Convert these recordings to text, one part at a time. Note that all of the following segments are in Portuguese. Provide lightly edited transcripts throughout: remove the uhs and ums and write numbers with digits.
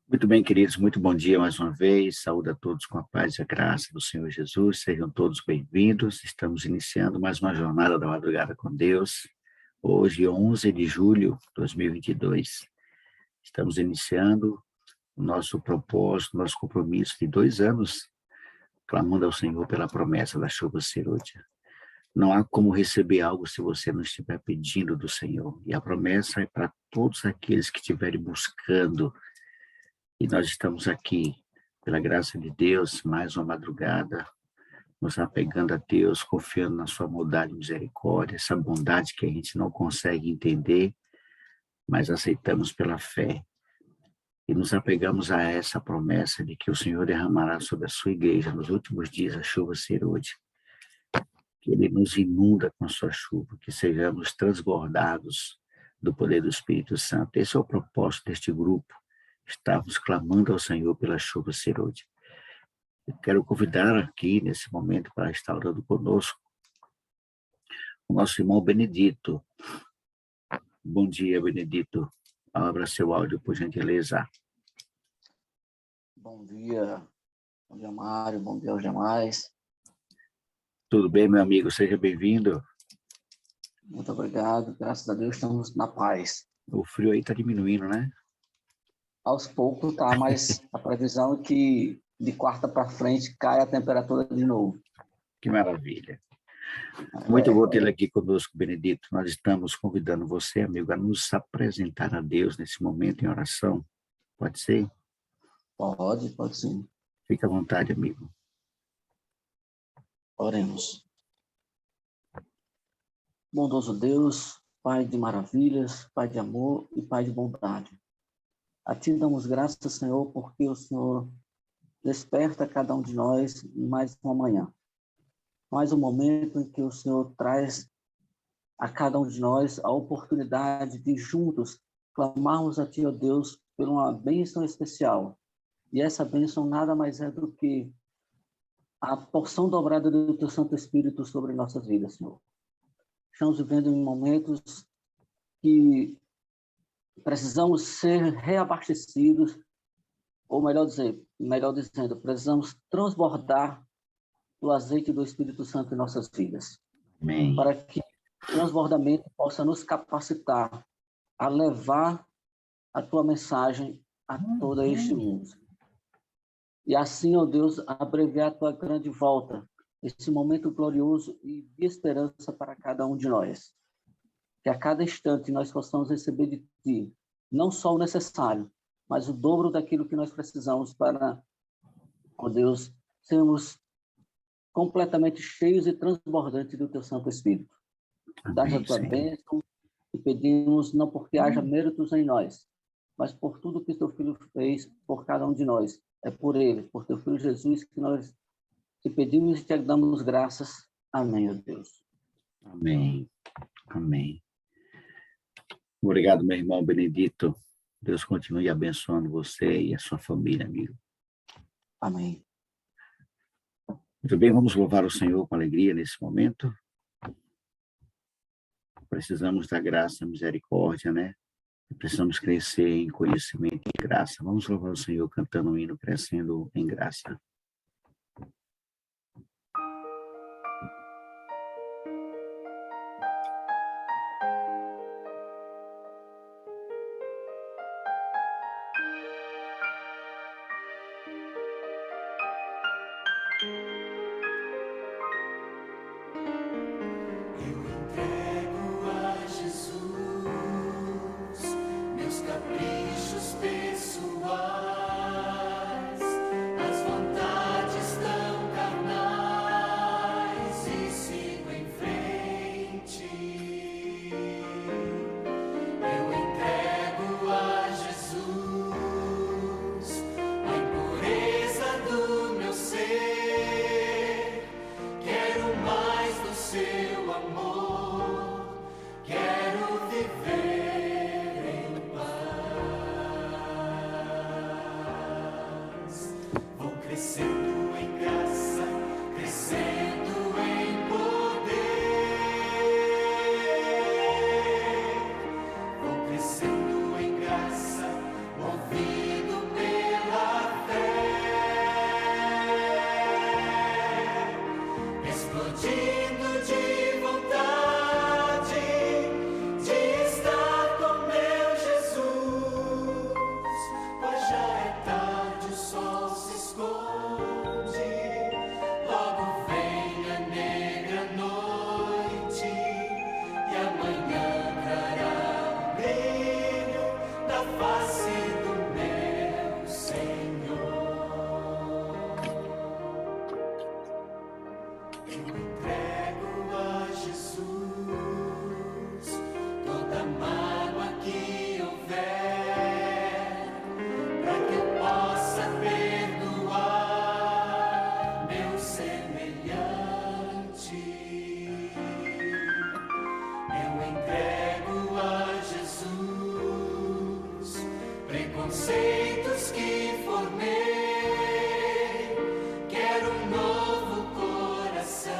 Muito bem, queridos, muito bom dia mais uma vez. Saúde a todos com a paz e a graça do Senhor Jesus. Sejam todos bem-vindos. Estamos iniciando mais uma jornada da madrugada com Deus. Hoje, 11 de julho de 2022. Estamos iniciando o nosso propósito, nosso compromisso de 2 anos, clamando ao Senhor pela promessa da chuva serôdia. Não há como receber algo se você não estiver pedindo do Senhor. E a promessa é para todos aqueles que estiverem buscando. E nós estamos aqui, pela graça de Deus, mais uma madrugada, nos apegando a Deus, confiando na sua bondade e misericórdia, essa bondade que a gente não consegue entender, mas aceitamos pela fé. E nos apegamos a essa promessa de que o Senhor derramará sobre a sua igreja nos últimos dias a chuva serôdia. Que Ele nos inunda com a sua chuva, que sejamos transbordados do poder do Espírito Santo. Esse é o propósito deste grupo. Estamos clamando ao Senhor pela chuva serôdia. Eu quero convidar aqui, nesse momento, para estar orando conosco, o nosso irmão Benedito. Bom dia, Benedito. Abra seu áudio, por gentileza. Bom dia, Mário, bom dia aos demais. Tudo bem, meu amigo? Seja bem-vindo. Muito obrigado, graças a Deus estamos na paz. O frio aí está diminuindo, né? Aos poucos tá, mas a previsão é que de quarta para frente cai a temperatura de novo. Que maravilha. Muito bom tê-lo aqui conosco, Benedito. Nós estamos convidando você, amigo, a nos apresentar a Deus nesse momento em oração. Pode ser? Pode sim. Fique à vontade, amigo. Oremos. Bondoso Deus, Pai de maravilhas, Pai de amor e Pai de bondade. A Ti damos graças, Senhor, porque o Senhor desperta cada um de nós em mais uma manhã. Mais um momento em que o Senhor traz a cada um de nós a oportunidade de juntos clamarmos a Ti, ó Deus, por uma bênção especial. E essa bênção nada mais é do que a porção dobrada do Teu Santo Espírito sobre nossas vidas, Senhor. Estamos vivendo em momentos que precisamos ser reabastecidos, ou melhor dizendo, precisamos transbordar do azeite do Espírito Santo em nossas vidas. Amém. Para que o transbordamento possa nos capacitar a levar a Tua mensagem a todo este mundo. E assim, ó Deus, abreviar a Tua grande volta, esse momento glorioso e de esperança para cada um de nós. Que a cada instante nós possamos receber de Ti, não só o necessário, mas o dobro daquilo que nós precisamos para, ó Deus, sermos completamente cheios e transbordantes do Teu Santo Espírito. Dá a Tua bênção e pedimos não porque haja méritos em nós, mas por tudo que Teu Filho fez por cada um de nós. É por Ele, por Teu Filho Jesus, que nós te pedimos e te damos graças. Amém, ó Deus. Amém. Amém. Obrigado, meu irmão Benedito. Deus continue abençoando você e a sua família, amigo. Amém. Muito bem, vamos louvar o Senhor com alegria nesse momento. Precisamos da graça, misericórdia, né? Precisamos crescer em conhecimento e graça. Vamos louvar o Senhor cantando um hino, crescendo em graça. Caprichos pessoais, as vontades conceitos que formei. Quero um novo coração,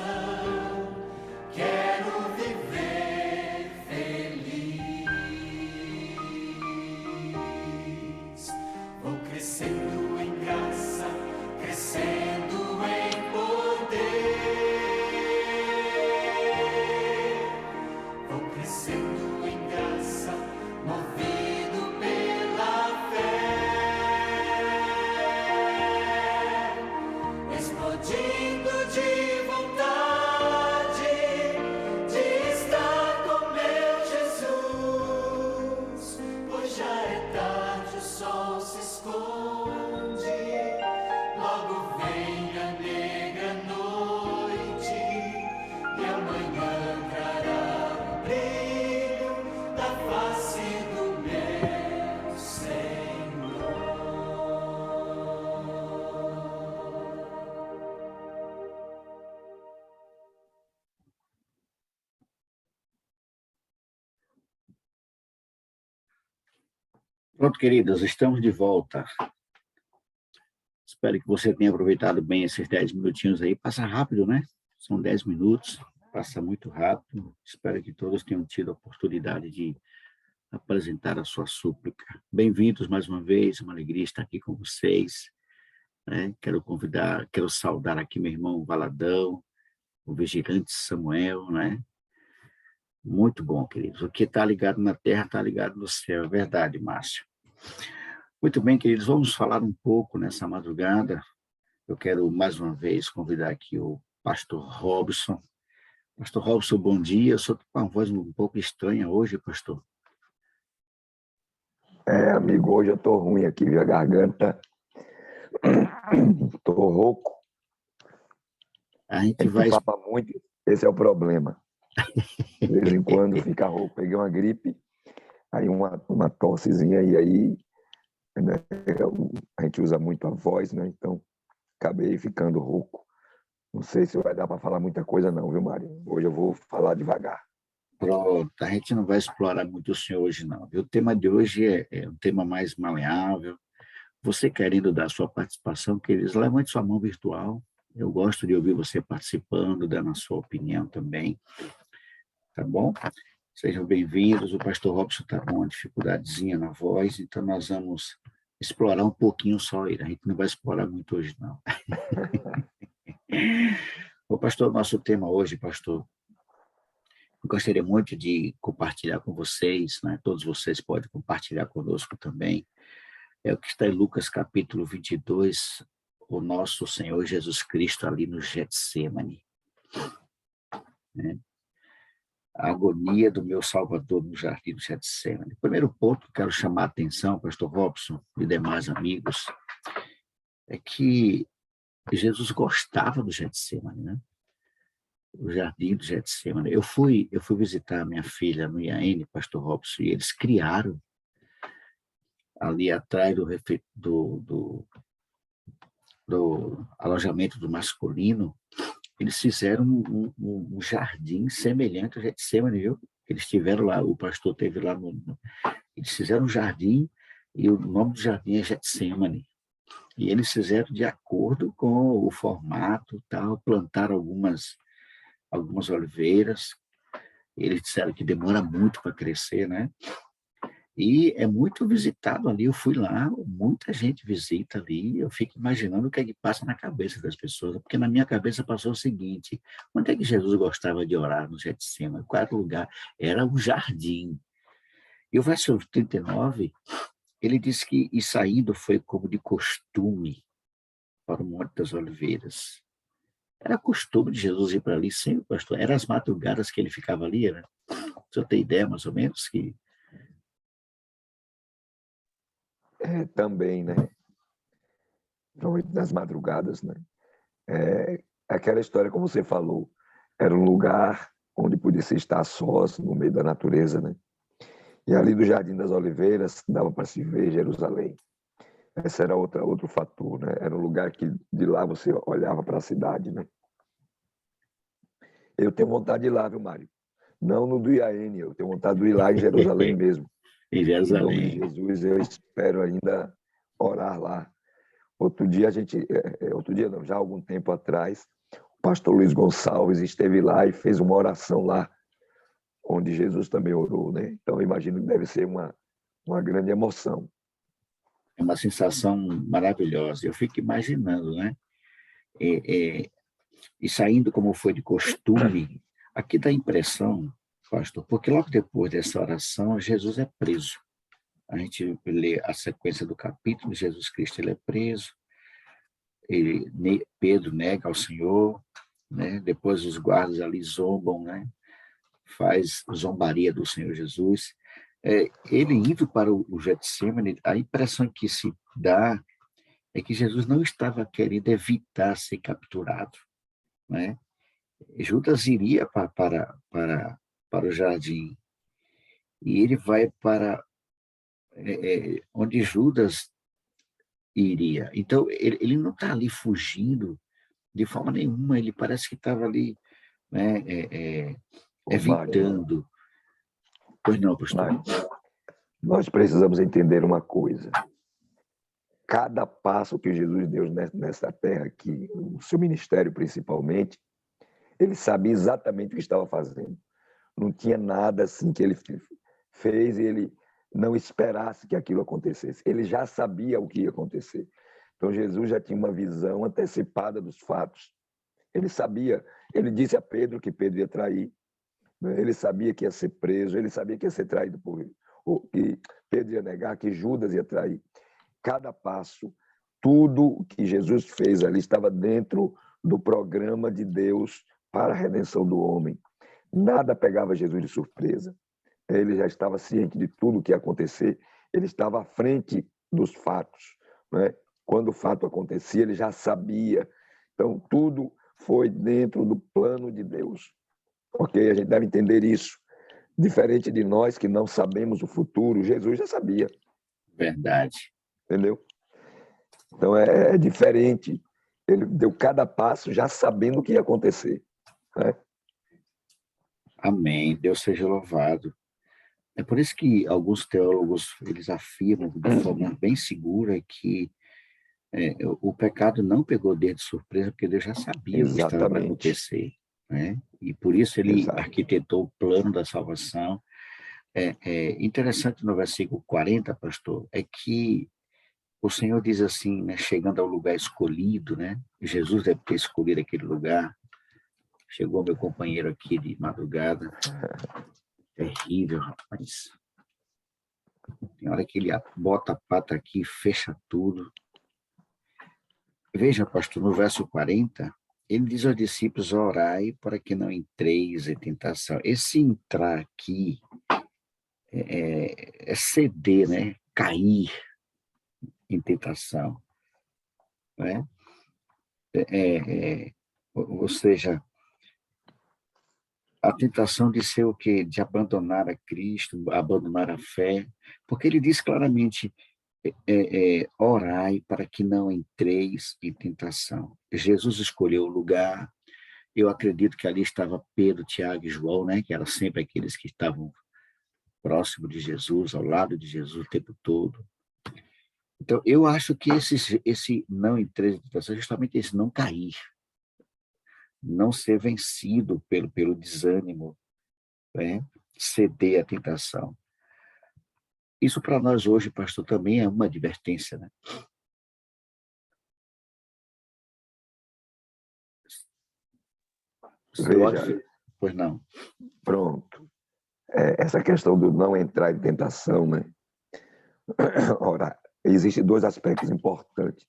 quero viver feliz. Vou crescendo em graça, crescendo em poder. Vou crescendo em graça, movido pela fé, explodindo de vontade de estar com meu Jesus. Pois já é tarde, o sol se esconde, logo vem a negra noite, e amanhã trará o brilho da face do meu Senhor. Pronto, queridos, estamos de volta. Espero que você tenha aproveitado bem esses 10 minutinhos aí. Passa rápido, né? São 10 minutos, passa muito rápido. Espero que todos tenham tido a oportunidade de apresentar a sua súplica. Bem-vindos mais uma vez, uma alegria estar aqui com vocês, né? Quero saudar aqui meu irmão Valadão, o vigilante Samuel, né? Muito bom, queridos. O que está ligado na terra está ligado no céu, é verdade, Márcio. Muito bem, queridos, vamos falar um pouco nessa madrugada. Eu quero mais uma vez convidar aqui o pastor Robson. Pastor Robson, bom dia. Eu sou com uma voz um pouco estranha hoje, pastor. Amigo, hoje eu tô ruim aqui, viu? A garganta. Tô rouco. A gente Ele vai... fala muito, esse é o problema. De vez em quando fica rouco. Peguei uma gripe, aí uma tossezinha, e aí, né, a gente usa muito a voz, né? Então, acabei ficando rouco. Não sei se vai dar para falar muita coisa não, viu, Mário? Hoje eu vou falar devagar. Pronto, a gente não vai explorar muito o senhor hoje, não. O tema de hoje é um tema mais maleável. Você querendo dar sua participação, queridos, levante sua mão virtual. Eu gosto de ouvir você participando, dando a sua opinião também. Tá bom? Sejam bem-vindos. O pastor Robson está com uma dificuldadezinha na voz, então nós vamos explorar um pouquinho só ele. A gente não vai explorar muito hoje, não. O pastor, nosso tema hoje, pastor, eu gostaria muito de compartilhar com vocês, né? Todos vocês podem compartilhar conosco também. É o que está em Lucas capítulo 22, o nosso Senhor Jesus Cristo ali no Getsêmani, né? A agonia do meu Salvador no jardim do Getsêmani. Primeiro ponto que quero chamar a atenção, pastor Robson e demais amigos, é que Jesus gostava do Getsêmani, né? O jardim do Getsêmani. Eu fui visitar minha filha no IAN, pastor Robson, e eles criaram ali atrás do alojamento do masculino, eles fizeram um jardim semelhante ao Getsêmani, viu? Eles tiveram lá, o pastor teve lá, eles fizeram um jardim, e o nome do jardim é Getsêmani. E eles fizeram de acordo com o formato, tal, plantaram algumas oliveiras. Eles disseram que demora muito para crescer, né? E é muito visitado ali. Eu fui lá, muita gente visita ali. Eu fico imaginando o que é que passa na cabeça das pessoas, porque na minha cabeça passou o seguinte: onde é que Jesus gostava de orar no Getsêmani? Qual era o lugar? Era um jardim. E o verso 39, ele diz que, e saindo foi como de costume para o Monte das Oliveiras. Era costume de Jesus ir para ali sempre, pastor. Eram as madrugadas que ele ficava ali, né? Você tem ideia, mais ou menos, que... Também, né? Normalmente nas madrugadas, né? Aquela história, como você falou, era um lugar onde podia se estar sós, no meio da natureza, né? E ali do Jardim das Oliveiras dava para se ver Jerusalém. Esse era outro fator, né? Era um lugar que de lá você olhava para a cidade, né? Eu tenho vontade de ir lá, viu, Mário? Não no do IAN, eu tenho vontade de ir lá em Jerusalém mesmo. Em Em nome de Jerusalém. Jesus, eu espero ainda orar lá. Outro dia, outro dia não, já há algum tempo atrás, o pastor Luiz Gonçalves esteve lá e fez uma oração lá, onde Jesus também orou, né? Então, eu imagino que deve ser uma grande emoção. É uma sensação maravilhosa. Eu fico imaginando, né? E, e saindo como foi de costume, aqui dá a impressão, pastor, porque logo depois dessa oração, Jesus é preso. A gente lê a sequência do capítulo, Jesus Cristo ele é preso, Pedro nega ao Senhor, né? Depois os guardas ali zombam, né? Faz zombaria do Senhor Jesus. Ele indo para o Getsemane, a impressão que se dá é que Jesus não estava querendo evitar ser capturado, né? Judas iria para o jardim e ele vai para onde Judas iria. Então, ele não está ali fugindo de forma nenhuma, ele parece que estava ali, né, Ô, Mário, evitando. Pois não, pastor? Mário, nós precisamos entender uma coisa. Cada passo que Jesus deu nessa terra aqui, o seu ministério principalmente, ele sabia exatamente o que estava fazendo. Não tinha nada assim que ele fez e ele não esperasse que aquilo acontecesse. Ele já sabia o que ia acontecer. Então Jesus já tinha uma visão antecipada dos fatos. Ele sabia, ele disse a Pedro que Pedro ia trair, né? Ele sabia que ia ser preso, ele sabia que ia ser traído que Pedro ia negar, que Judas ia trair. Cada passo, tudo que Jesus fez ali estava dentro do programa de Deus para a redenção do homem. Nada pegava Jesus de surpresa. Ele já estava ciente de tudo o que ia acontecer. Ele estava à frente dos fatos, né? Quando o fato acontecia, ele já sabia. Então, tudo foi dentro do plano de Deus. Ok? A gente deve entender isso. Diferente de nós que não sabemos o futuro, Jesus já sabia. Verdade. Entendeu? Então, é diferente. Ele deu cada passo já sabendo o que ia acontecer, né? Amém. Deus seja louvado. É por isso que alguns teólogos eles afirmam de forma bem segura que o pecado não pegou Deus de surpresa, porque Deus já sabia o que estava para Exatamente. acontecer, né? E por isso ele Exato. arquitetou o plano da salvação. Interessante no versículo 40, pastor, é que o Senhor diz assim, né, chegando ao lugar escolhido, né? Jesus deve ter escolhido aquele lugar. Chegou meu companheiro aqui de madrugada. Terrível, rapaz. Tem hora que ele bota a pata aqui, fecha tudo. Veja, pastor, no verso 40, ele diz aos discípulos, orai para que não entreis em tentação. Esse entrar aqui é ceder, né? Cair em tentação, né? Ou seja, a tentação de ser o quê? De abandonar a Cristo, abandonar a fé, porque ele diz claramente, orai para que não entreis em tentação. Jesus escolheu o lugar, eu acredito que ali estava Pedro, Tiago e João, né, que eram sempre aqueles que estavam próximo de Jesus, ao lado de Jesus o tempo todo. Então, eu acho que esse não entrar em tentação é justamente esse não cair, não ser vencido pelo desânimo, né, ceder à tentação. Isso para nós hoje, pastor, também é uma advertência, né? Veja, Pois não. pronto. Essa questão do não entrar em tentação, né? Ora, existem dois aspectos importantes.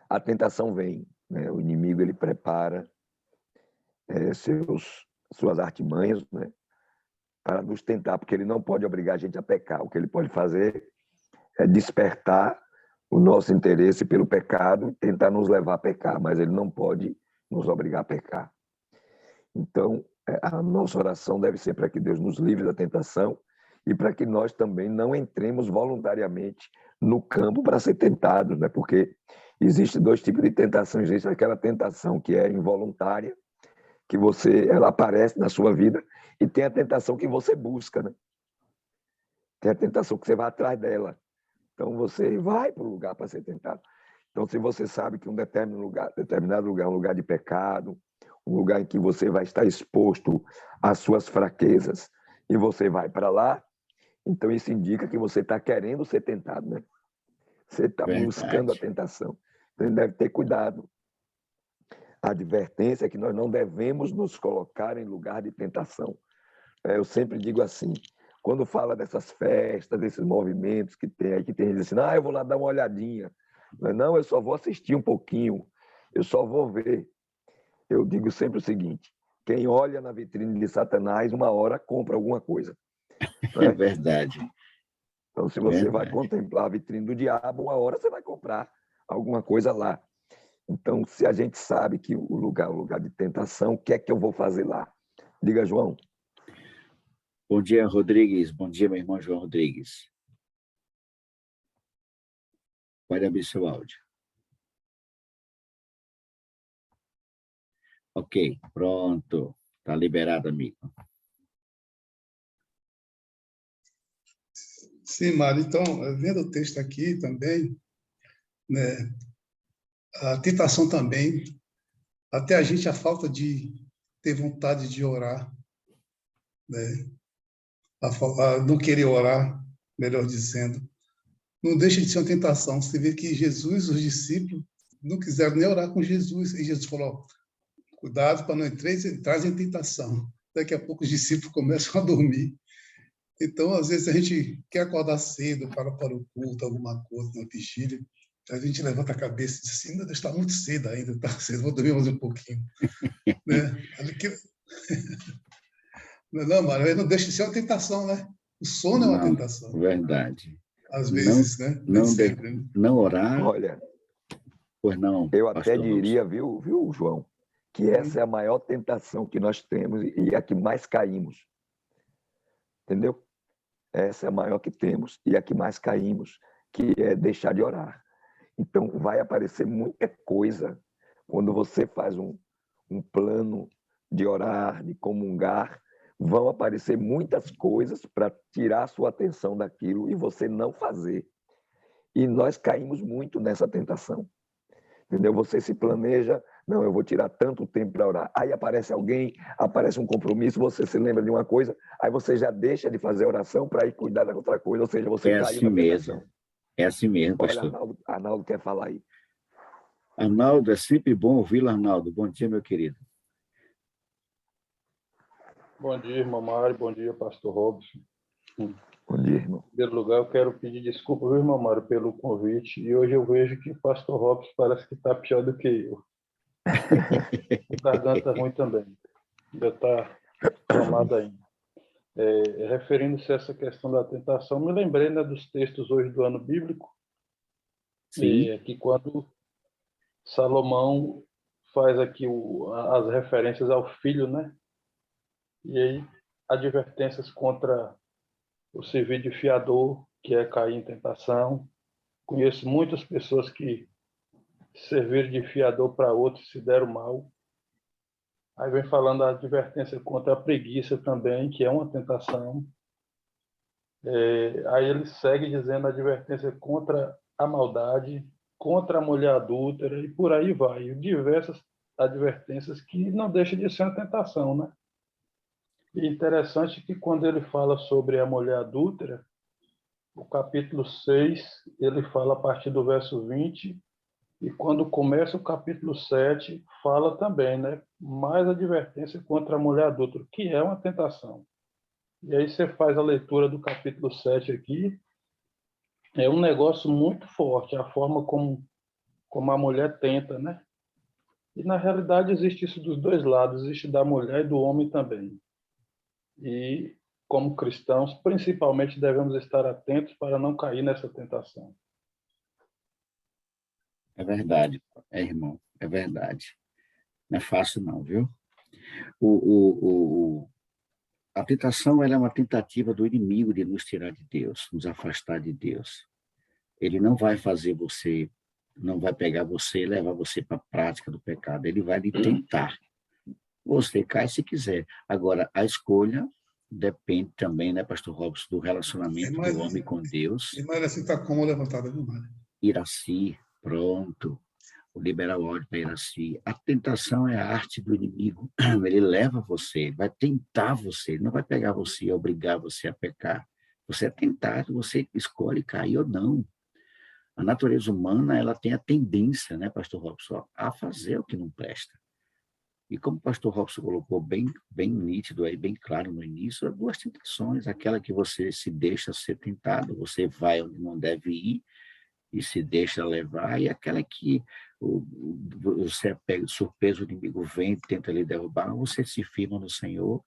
A tentação vem, né? O inimigo ele prepara suas artimanhas, né? Para nos tentar, porque ele não pode obrigar a gente a pecar. O que ele pode fazer é despertar o nosso interesse pelo pecado e tentar nos levar a pecar, mas ele não pode nos obrigar a pecar. Então, a nossa oração deve ser para que Deus nos livre da tentação e para que nós também não entremos voluntariamente no campo para ser tentados, né? Porque existem dois tipos de tentação. Existe aquela tentação que é involuntária, ela aparece na sua vida, e tem a tentação que você busca, né? Tem a tentação que você vai atrás dela. Então, você vai para o lugar para ser tentado. Então, se você sabe que um determinado lugar é um lugar de pecado, um lugar em que você vai estar exposto às suas fraquezas, e você vai para lá, então isso indica que você está querendo ser tentado, né? Você está buscando a Verdade. tentação. Então, deve ter cuidado. A advertência é que nós não devemos nos colocar em lugar de tentação. Eu sempre digo assim, quando fala dessas festas, desses movimentos que tem aí, que tem gente assim, eu vou lá dar uma olhadinha. Não, eu só vou assistir um pouquinho, eu só vou ver. Eu digo sempre o seguinte, quem olha na vitrine de Satanás, uma hora compra alguma coisa. É Né? verdade. Então, se você vai contemplar a vitrine do diabo, uma hora você vai comprar alguma coisa lá. Então, se a gente sabe que o lugar é um lugar de tentação, o que é que eu vou fazer lá? Diga, João. Bom dia, Rodrigues. Bom dia, meu irmão João Rodrigues. Pode abrir seu áudio. Ok, pronto. Está liberado, amigo. Sim, Mário. Então, vendo o texto aqui também, né, a tentação também, até a falta de ter vontade de orar, né, a não querer orar, melhor dizendo, não deixa de ser uma tentação. Você vê que Jesus, os discípulos, não quiseram nem orar com Jesus, e Jesus falou, cuidado para não entrar em tentação. Daqui a pouco os discípulos começam a dormir. Então, às vezes, a gente quer acordar cedo para o culto, alguma coisa, uma vigília. A gente levanta a cabeça e diz assim, ainda está muito cedo ainda, está cedo, vou dormir mais um pouquinho. Né? Não, Mário, não deixa de ser uma tentação, né? O sono é uma Não, tentação. verdade. Às Não, vezes, né? Nem sempre. Né? não orar, Olha, pois não, eu até pastor Robson. diria, viu, João, que essa é a maior tentação que nós temos e a que mais caímos. Entendeu? Essa é a maior que temos e a que mais caímos, que é deixar de orar. Então, vai aparecer muita coisa quando você faz um plano de orar, de comungar, vão aparecer muitas coisas para tirar a sua atenção daquilo e você não fazer. E nós caímos muito nessa tentação. Entendeu? Você se planeja, não, eu vou tirar tanto tempo para orar. Aí aparece alguém, aparece um compromisso, você se lembra de uma coisa, aí você já deixa de fazer oração para ir cuidar da outra coisa, ou seja, você É caiu assim na mesmo. tentação. É assim mesmo, Olha, pastor. Arnaldo quer falar aí. Arnaldo, é sempre bom ouvi-lo, Arnaldo. Bom dia, meu querido. Bom dia, irmão Mário. Bom dia, pastor Robson. Bom dia, irmão. Em primeiro lugar, eu quero pedir desculpa, viu, irmão Mário, pelo convite. E hoje eu vejo que o pastor Robson parece que está pior do que eu. O garganta ruim também. Ainda está tomado ainda. Referindo-se a essa questão da tentação, me lembrei, né, dos textos hoje do ano bíblico, que quando Salomão faz aqui as referências ao filho, né? E aí, advertências contra o servir de fiador, que é cair em tentação. Conheço muitas pessoas que serviram de fiador para outros se deram mal. Aí vem falando a advertência contra a preguiça também, que é uma tentação. Aí ele segue dizendo a advertência contra a maldade, contra a mulher adúltera, e por aí vai. Diversas advertências que não deixam de ser uma tentação, né? E interessante que quando ele fala sobre a mulher adúltera, o capítulo 6, ele fala a partir do verso 20, e quando começa o capítulo 7, fala também, né? Mais advertência contra a mulher adúltera, que é uma tentação. E aí você faz a leitura do capítulo 7 aqui, é um negócio muito forte, a forma como a mulher tenta, né? E na realidade existe isso dos dois lados, existe da mulher e do homem também. E como cristãos, principalmente devemos estar atentos para não cair nessa tentação. É verdade, irmão, é verdade. Não é fácil não, viu? A tentação ela é uma tentativa do inimigo de nos tirar de Deus, nos afastar de Deus. Ele não vai fazer você, não vai pegar você e levar você para a prática do pecado. Ele vai lhe tentar. Você cai se quiser. Agora, a escolha depende também, né, pastor Robson, do relacionamento do homem com Deus. Irmã Iraci está com a mão levantada, viu, Mário? Iraci, pronto. Vou liberar o ódio para Iraci. A tentação é a arte do inimigo. Ele leva você, ele vai tentar você, ele não vai pegar você e obrigar você a pecar. Você é tentado, você escolhe cair ou não. A natureza humana, ela tem a tendência, né, pastor Robson, a fazer o que não presta. E como o pastor Robson colocou bem nítido aí, bem claro no início, há duas tentações. Aquela que você se deixa ser tentado, você vai onde não deve ir e se deixa levar, e aquela que você é pego de surpresa, o inimigo vem, tenta lhe derrubar, você se firma no Senhor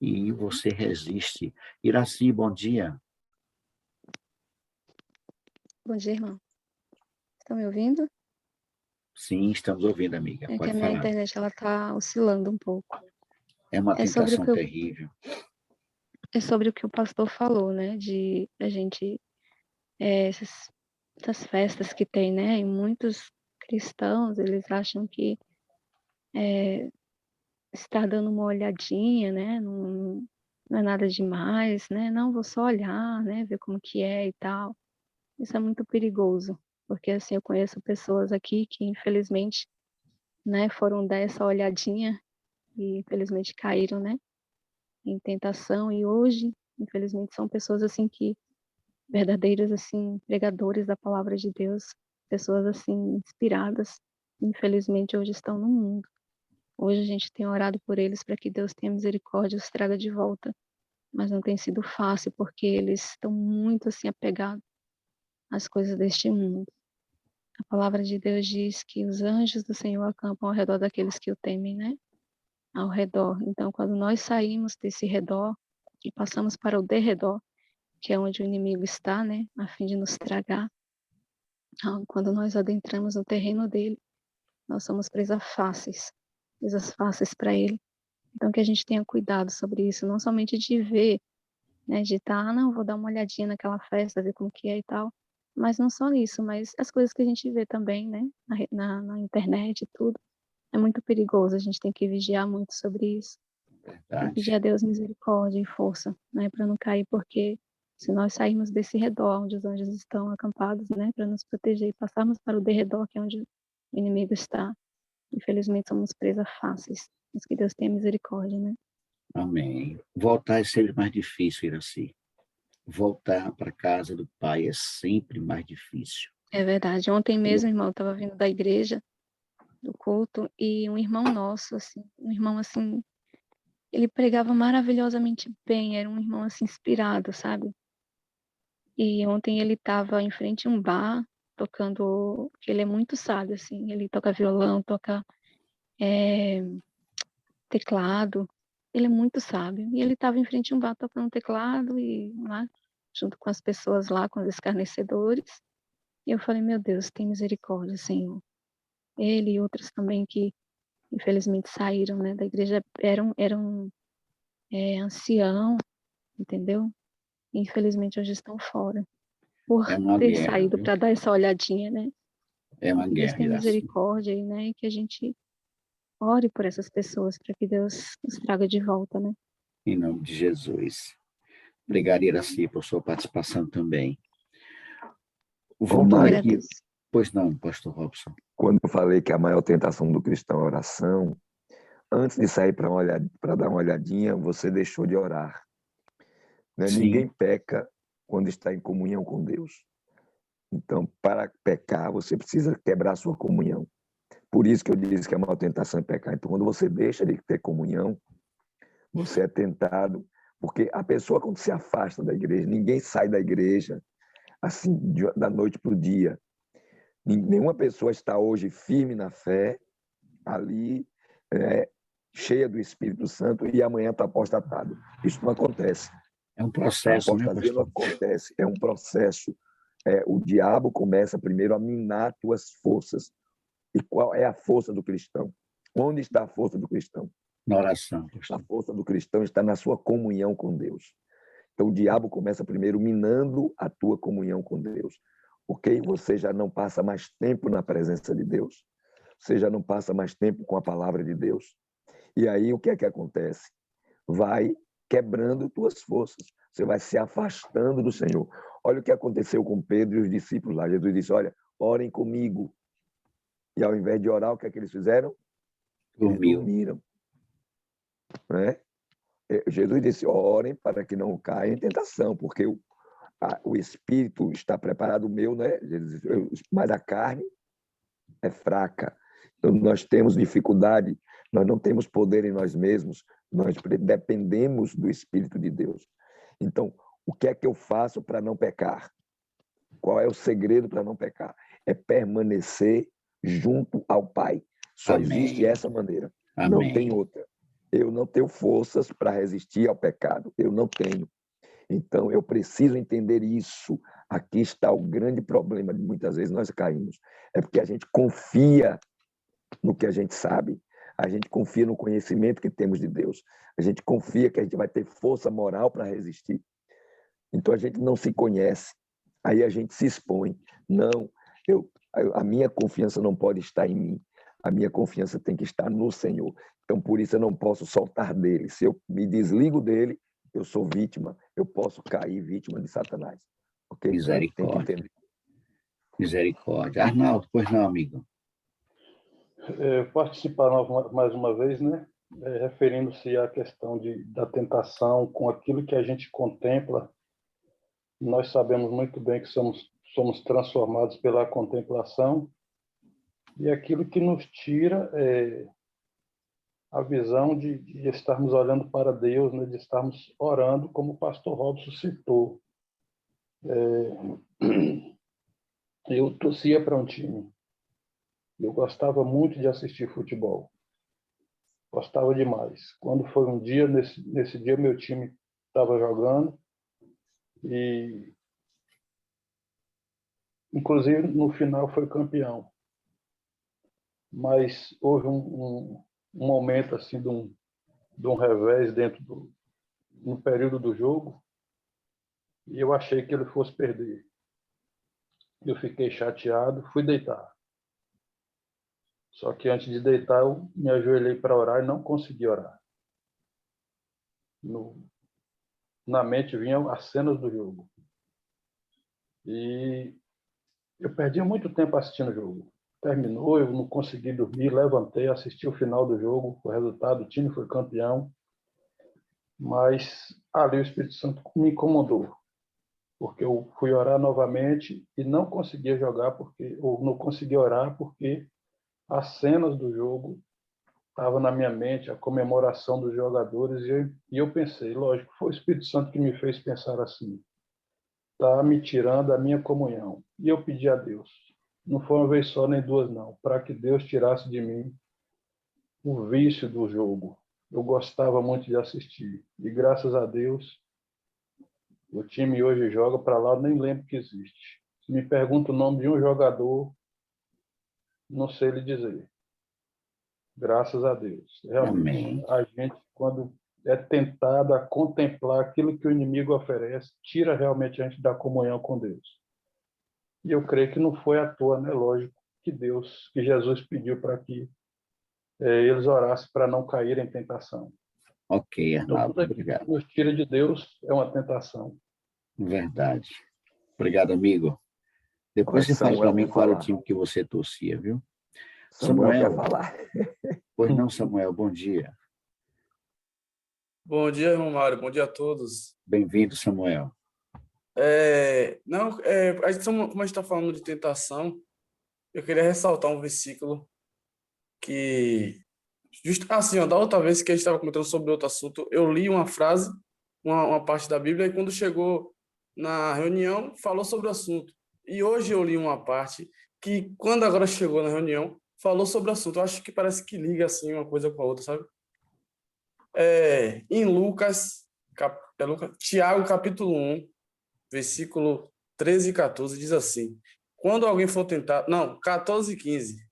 e você resiste. Iraci, bom dia. Bom dia, irmão. Estão me ouvindo? Sim, estamos ouvindo, amiga. É que Pode a minha falar. internet ela tá oscilando um pouco. É uma É sobre o tentação que terrível. é sobre o que o pastor falou, né? De a gente essas festas que tem, né? E muitos cristãos eles acham que estar dando uma olhadinha, né? Não é nada demais, né? Não, vou só olhar, né? Ver como que é e tal. Isso é muito perigoso, porque assim eu conheço pessoas aqui que infelizmente, né? Foram dar essa olhadinha e infelizmente caíram, né, em tentação e hoje, infelizmente, são pessoas assim que verdadeiros assim pregadores da palavra de Deus, pessoas assim inspiradas, infelizmente hoje estão no mundo. Hoje a gente tem orado por eles para que Deus tenha misericórdia e os traga de volta, mas não tem sido fácil porque eles estão muito assim apegados às coisas deste mundo. A palavra de Deus diz que os anjos do Senhor acampam ao redor daqueles que o temem, né? Ao redor. Então, quando nós saímos desse redor e passamos para o derredor, que é onde o inimigo está, né, a fim de nos tragar, quando nós adentramos no terreno dele, nós somos presas fáceis para ele. Então, que a gente tenha cuidado sobre isso, não somente de ver, né, de estar, não, vou dar uma olhadinha naquela festa, ver como que é e tal, mas não só isso, mas as coisas que a gente vê também, né, na internet e tudo, é muito perigoso, a gente tem que vigiar muito sobre isso. E pedir Verdade. a Deus misericórdia e força, né, para não cair, porque se nós sairmos desse redor onde os anjos estão acampados, né, para nos proteger e passarmos para o derredor, que é onde o inimigo está, infelizmente somos presas fáceis. Mas que Deus tenha misericórdia, né? Amém. Voltar é sempre mais difícil, Iraci. Voltar para a casa do Pai é sempre mais difícil. É verdade. Ontem mesmo, irmão, eu estava vindo da igreja, do culto, e um irmão nosso, assim, um irmão assim, ele pregava maravilhosamente bem, era um irmão assim inspirado, sabe? E ontem ele estava em frente a um bar, tocando, que ele é muito sábio, assim, ele toca violão, toca teclado, ele é muito sábio. E ele estava em frente a um bar tocando teclado e lá, junto com as pessoas lá, com os escarnecedores. E eu falei, meu Deus, tem misericórdia, Senhor. Ele e outros também que infelizmente saíram, né, da igreja, eram ancião, entendeu? E, infelizmente hoje estão fora, por É uma ter guerra, saído viu? para dar essa olhadinha, né? É E uma que Deus guerra, tenha Iraci. misericórdia, né? E que a gente ore por essas pessoas para que Deus nos traga de volta, né? Em nome de Jesus. Obrigado, Iraci, por sua participação também. Ô, Voltando Glória a Mário, aqui, Deus. pois não, pastor Robson. quando eu falei que a maior tentação do cristão é a oração, antes de sair para dar uma olhadinha, você deixou de orar. Né? Sim, Ninguém peca quando está em comunhão com Deus. Então, para pecar, você precisa quebrar a sua comunhão. Por isso que eu disse que a maior tentação é pecar. Então, quando você deixa de ter comunhão, você é tentado, porque a pessoa, quando se afasta da igreja, ninguém sai da igreja assim, da noite para o dia. Nenhuma pessoa está hoje firme na fé, ali, cheia do Espírito Santo, e amanhã está apostatado. Isso não acontece. é um A processo, né, apostasia não pastor? acontece, é um processo. O diabo começa primeiro a minar tuas forças. E qual é a força do cristão? Onde está a força do cristão? Na oração, A pastor. força do cristão está na sua comunhão com Deus. Então, o diabo começa primeiro minando a tua comunhão com Deus. Porque você já não passa mais tempo na presença de Deus. Você já não passa mais tempo com a palavra de Deus. E aí, o que é que acontece? Vai quebrando tuas forças, você vai se afastando do Senhor. Olha o que aconteceu com Pedro e os discípulos lá. Jesus disse, olha, orem comigo. E ao invés de orar, o que é que eles fizeram? Eles dormiram. Né? Jesus disse, orem para que não caia em tentação, porque o espírito está preparado, o meu, né? Mas a carne é fraca. Então, nós temos dificuldade, nós não temos poder em nós mesmos, nós dependemos do Espírito de Deus. Então, o que é que eu faço para não pecar? Qual é o segredo para não pecar? É permanecer junto ao Pai. Só existe essa maneira. Não tem outra. Eu não tenho forças para resistir ao pecado. Eu não tenho. Então, eu preciso entender isso. Aqui está o grande problema de muitas vezes nós caímos. É porque a gente confia no que a gente sabe. A gente confia no conhecimento que temos de Deus. A gente confia que a gente vai ter força moral para resistir. Então, a gente não se conhece. Aí a gente se expõe. Não, a minha confiança não pode estar em mim. A minha confiança tem que estar no Senhor. Então, por isso, eu não posso soltar dele. Se eu me desligo dele, eu sou vítima. Eu posso cair vítima de Satanás. Okay? Misericórdia. Misericórdia. Arnaldo, pois não, amigo? Participar mais uma vez, né? Referindo-se à questão da tentação com aquilo que a gente contempla, nós sabemos muito bem que somos transformados pela contemplação, e aquilo que nos tira a visão de estarmos olhando para Deus, né? De estarmos orando, como o pastor Robson citou. Eu torcia para um time. Eu gostava muito de assistir futebol. Gostava demais. Quando foi um dia, nesse dia meu time estava jogando e, inclusive, no final foi campeão. Mas houve um momento assim de um revés no período do jogo, e eu achei que ele fosse perder. Eu fiquei chateado, fui deitar. Só que antes de deitar, eu me ajoelhei para orar e não consegui orar. Na mente vinham as cenas do jogo. E eu perdi muito tempo assistindo o jogo. Terminou, eu não consegui dormir, levantei, assisti o final do jogo, o resultado, o time foi campeão. Mas ali o Espírito Santo me incomodou, porque eu fui orar novamente e não conseguia não conseguia orar porque as cenas do jogo estavam na minha mente, a comemoração dos jogadores, e eu pensei, lógico, foi o Espírito Santo que me fez pensar assim, está me tirando a minha comunhão. E eu pedi a Deus, não foi uma vez só nem duas não, para que Deus tirasse de mim o vício do jogo. Eu gostava muito de assistir, e graças a Deus, o time hoje joga para lá, eu nem lembro que existe. Se me pergunta o nome de um jogador, não sei lhe dizer. Graças a Deus. Realmente, a gente, quando é tentado a contemplar aquilo que o inimigo oferece, tira realmente a gente da comunhão com Deus. E eu creio que não foi à toa, né? Lógico, que Jesus pediu para que eles orassem para não cair em tentação. Ok, Arnaldo, então, obrigado. Nos tira de Deus é uma tentação. Verdade. Obrigado, amigo. Depois você fala para mim qual era o time que você torcia, viu? Samuel quer falar. Pois não, Samuel, bom dia. Bom dia, irmão Mário. Bom dia a todos. Bem-vindo, Samuel. Como a gente está falando de tentação, eu queria ressaltar um versículo que, da outra vez que a gente estava comentando sobre outro assunto, eu li uma frase, uma parte da Bíblia, e quando chegou na reunião, falou sobre o assunto. E hoje eu li uma parte que, quando agora chegou na reunião, falou sobre o assunto. Eu acho que parece que liga assim uma coisa com a outra, sabe? Em Lucas, Tiago, capítulo 1, versículo 13 e 14, diz assim: quando alguém for tentado... Não, 14 e 15.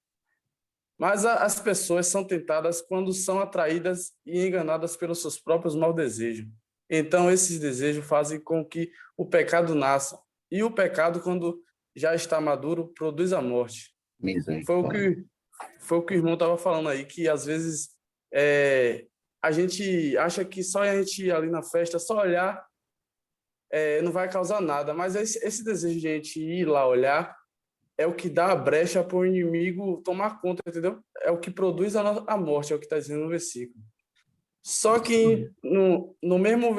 Mas as pessoas são tentadas quando são atraídas e enganadas pelos seus próprios maus desejos. Então, esses desejos fazem com que o pecado nasça. E o pecado, quando já está maduro, produz a morte. Foi o que o irmão estava falando aí, que às vezes a gente acha que só a gente ir ali na festa, só olhar, não vai causar nada, mas esse desejo de a gente ir lá olhar é o que dá a brecha para o inimigo tomar conta, entendeu? É o que produz a morte, é o que está dizendo no versículo. Só que no mesmo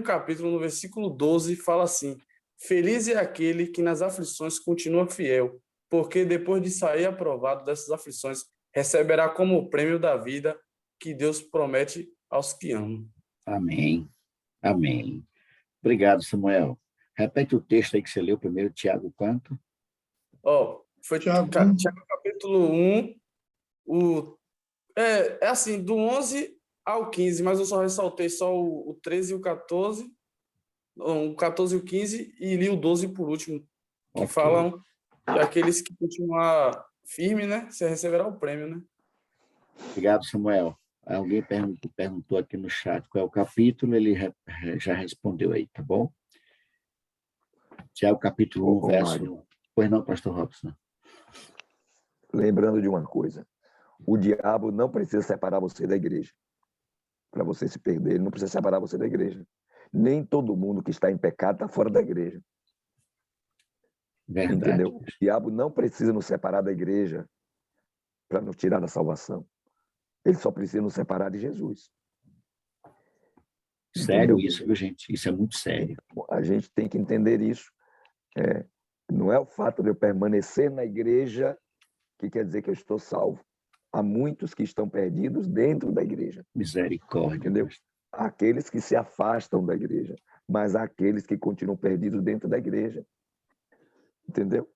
capítulo, no versículo 12, fala assim: feliz é aquele que nas aflições continua fiel, porque depois de sair aprovado dessas aflições, receberá como prêmio da vida que Deus promete aos que amam. Amém. Amém. Obrigado, Samuel. Repete o texto aí que você leu primeiro, Tiago, quanto? Foi Tiago, Tiago capítulo 1, é assim, do 11 ao 15, mas eu só ressaltei só o 13 e o 14, o 14 e o 15, e li o 12 por último, que Ok. falam que aqueles que continuar firme, né, você receberá o prêmio, né? Obrigado, Samuel. Alguém perguntou aqui no chat qual é o capítulo, ele já respondeu aí, tá bom? Tiago, capítulo 1, Ô, verso... Mário, Pois não, pastor Robson? lembrando de uma coisa, o diabo não precisa separar você da igreja. Para você se perder, ele não precisa separar você da igreja. Nem todo mundo que está em pecado está fora da igreja. Verdade. Entendeu? O diabo não precisa nos separar da igreja para nos tirar da salvação. Ele só precisa nos separar de Jesus. Sério Entendeu? isso, viu, gente? Isso é muito sério. A gente tem que entender isso. Não é o fato de eu permanecer na igreja que quer dizer que eu estou salvo. Há muitos que estão perdidos dentro da igreja. Misericórdia. Entendeu? Há aqueles que se afastam da igreja, mas há aqueles que continuam perdidos dentro da igreja. Entendeu?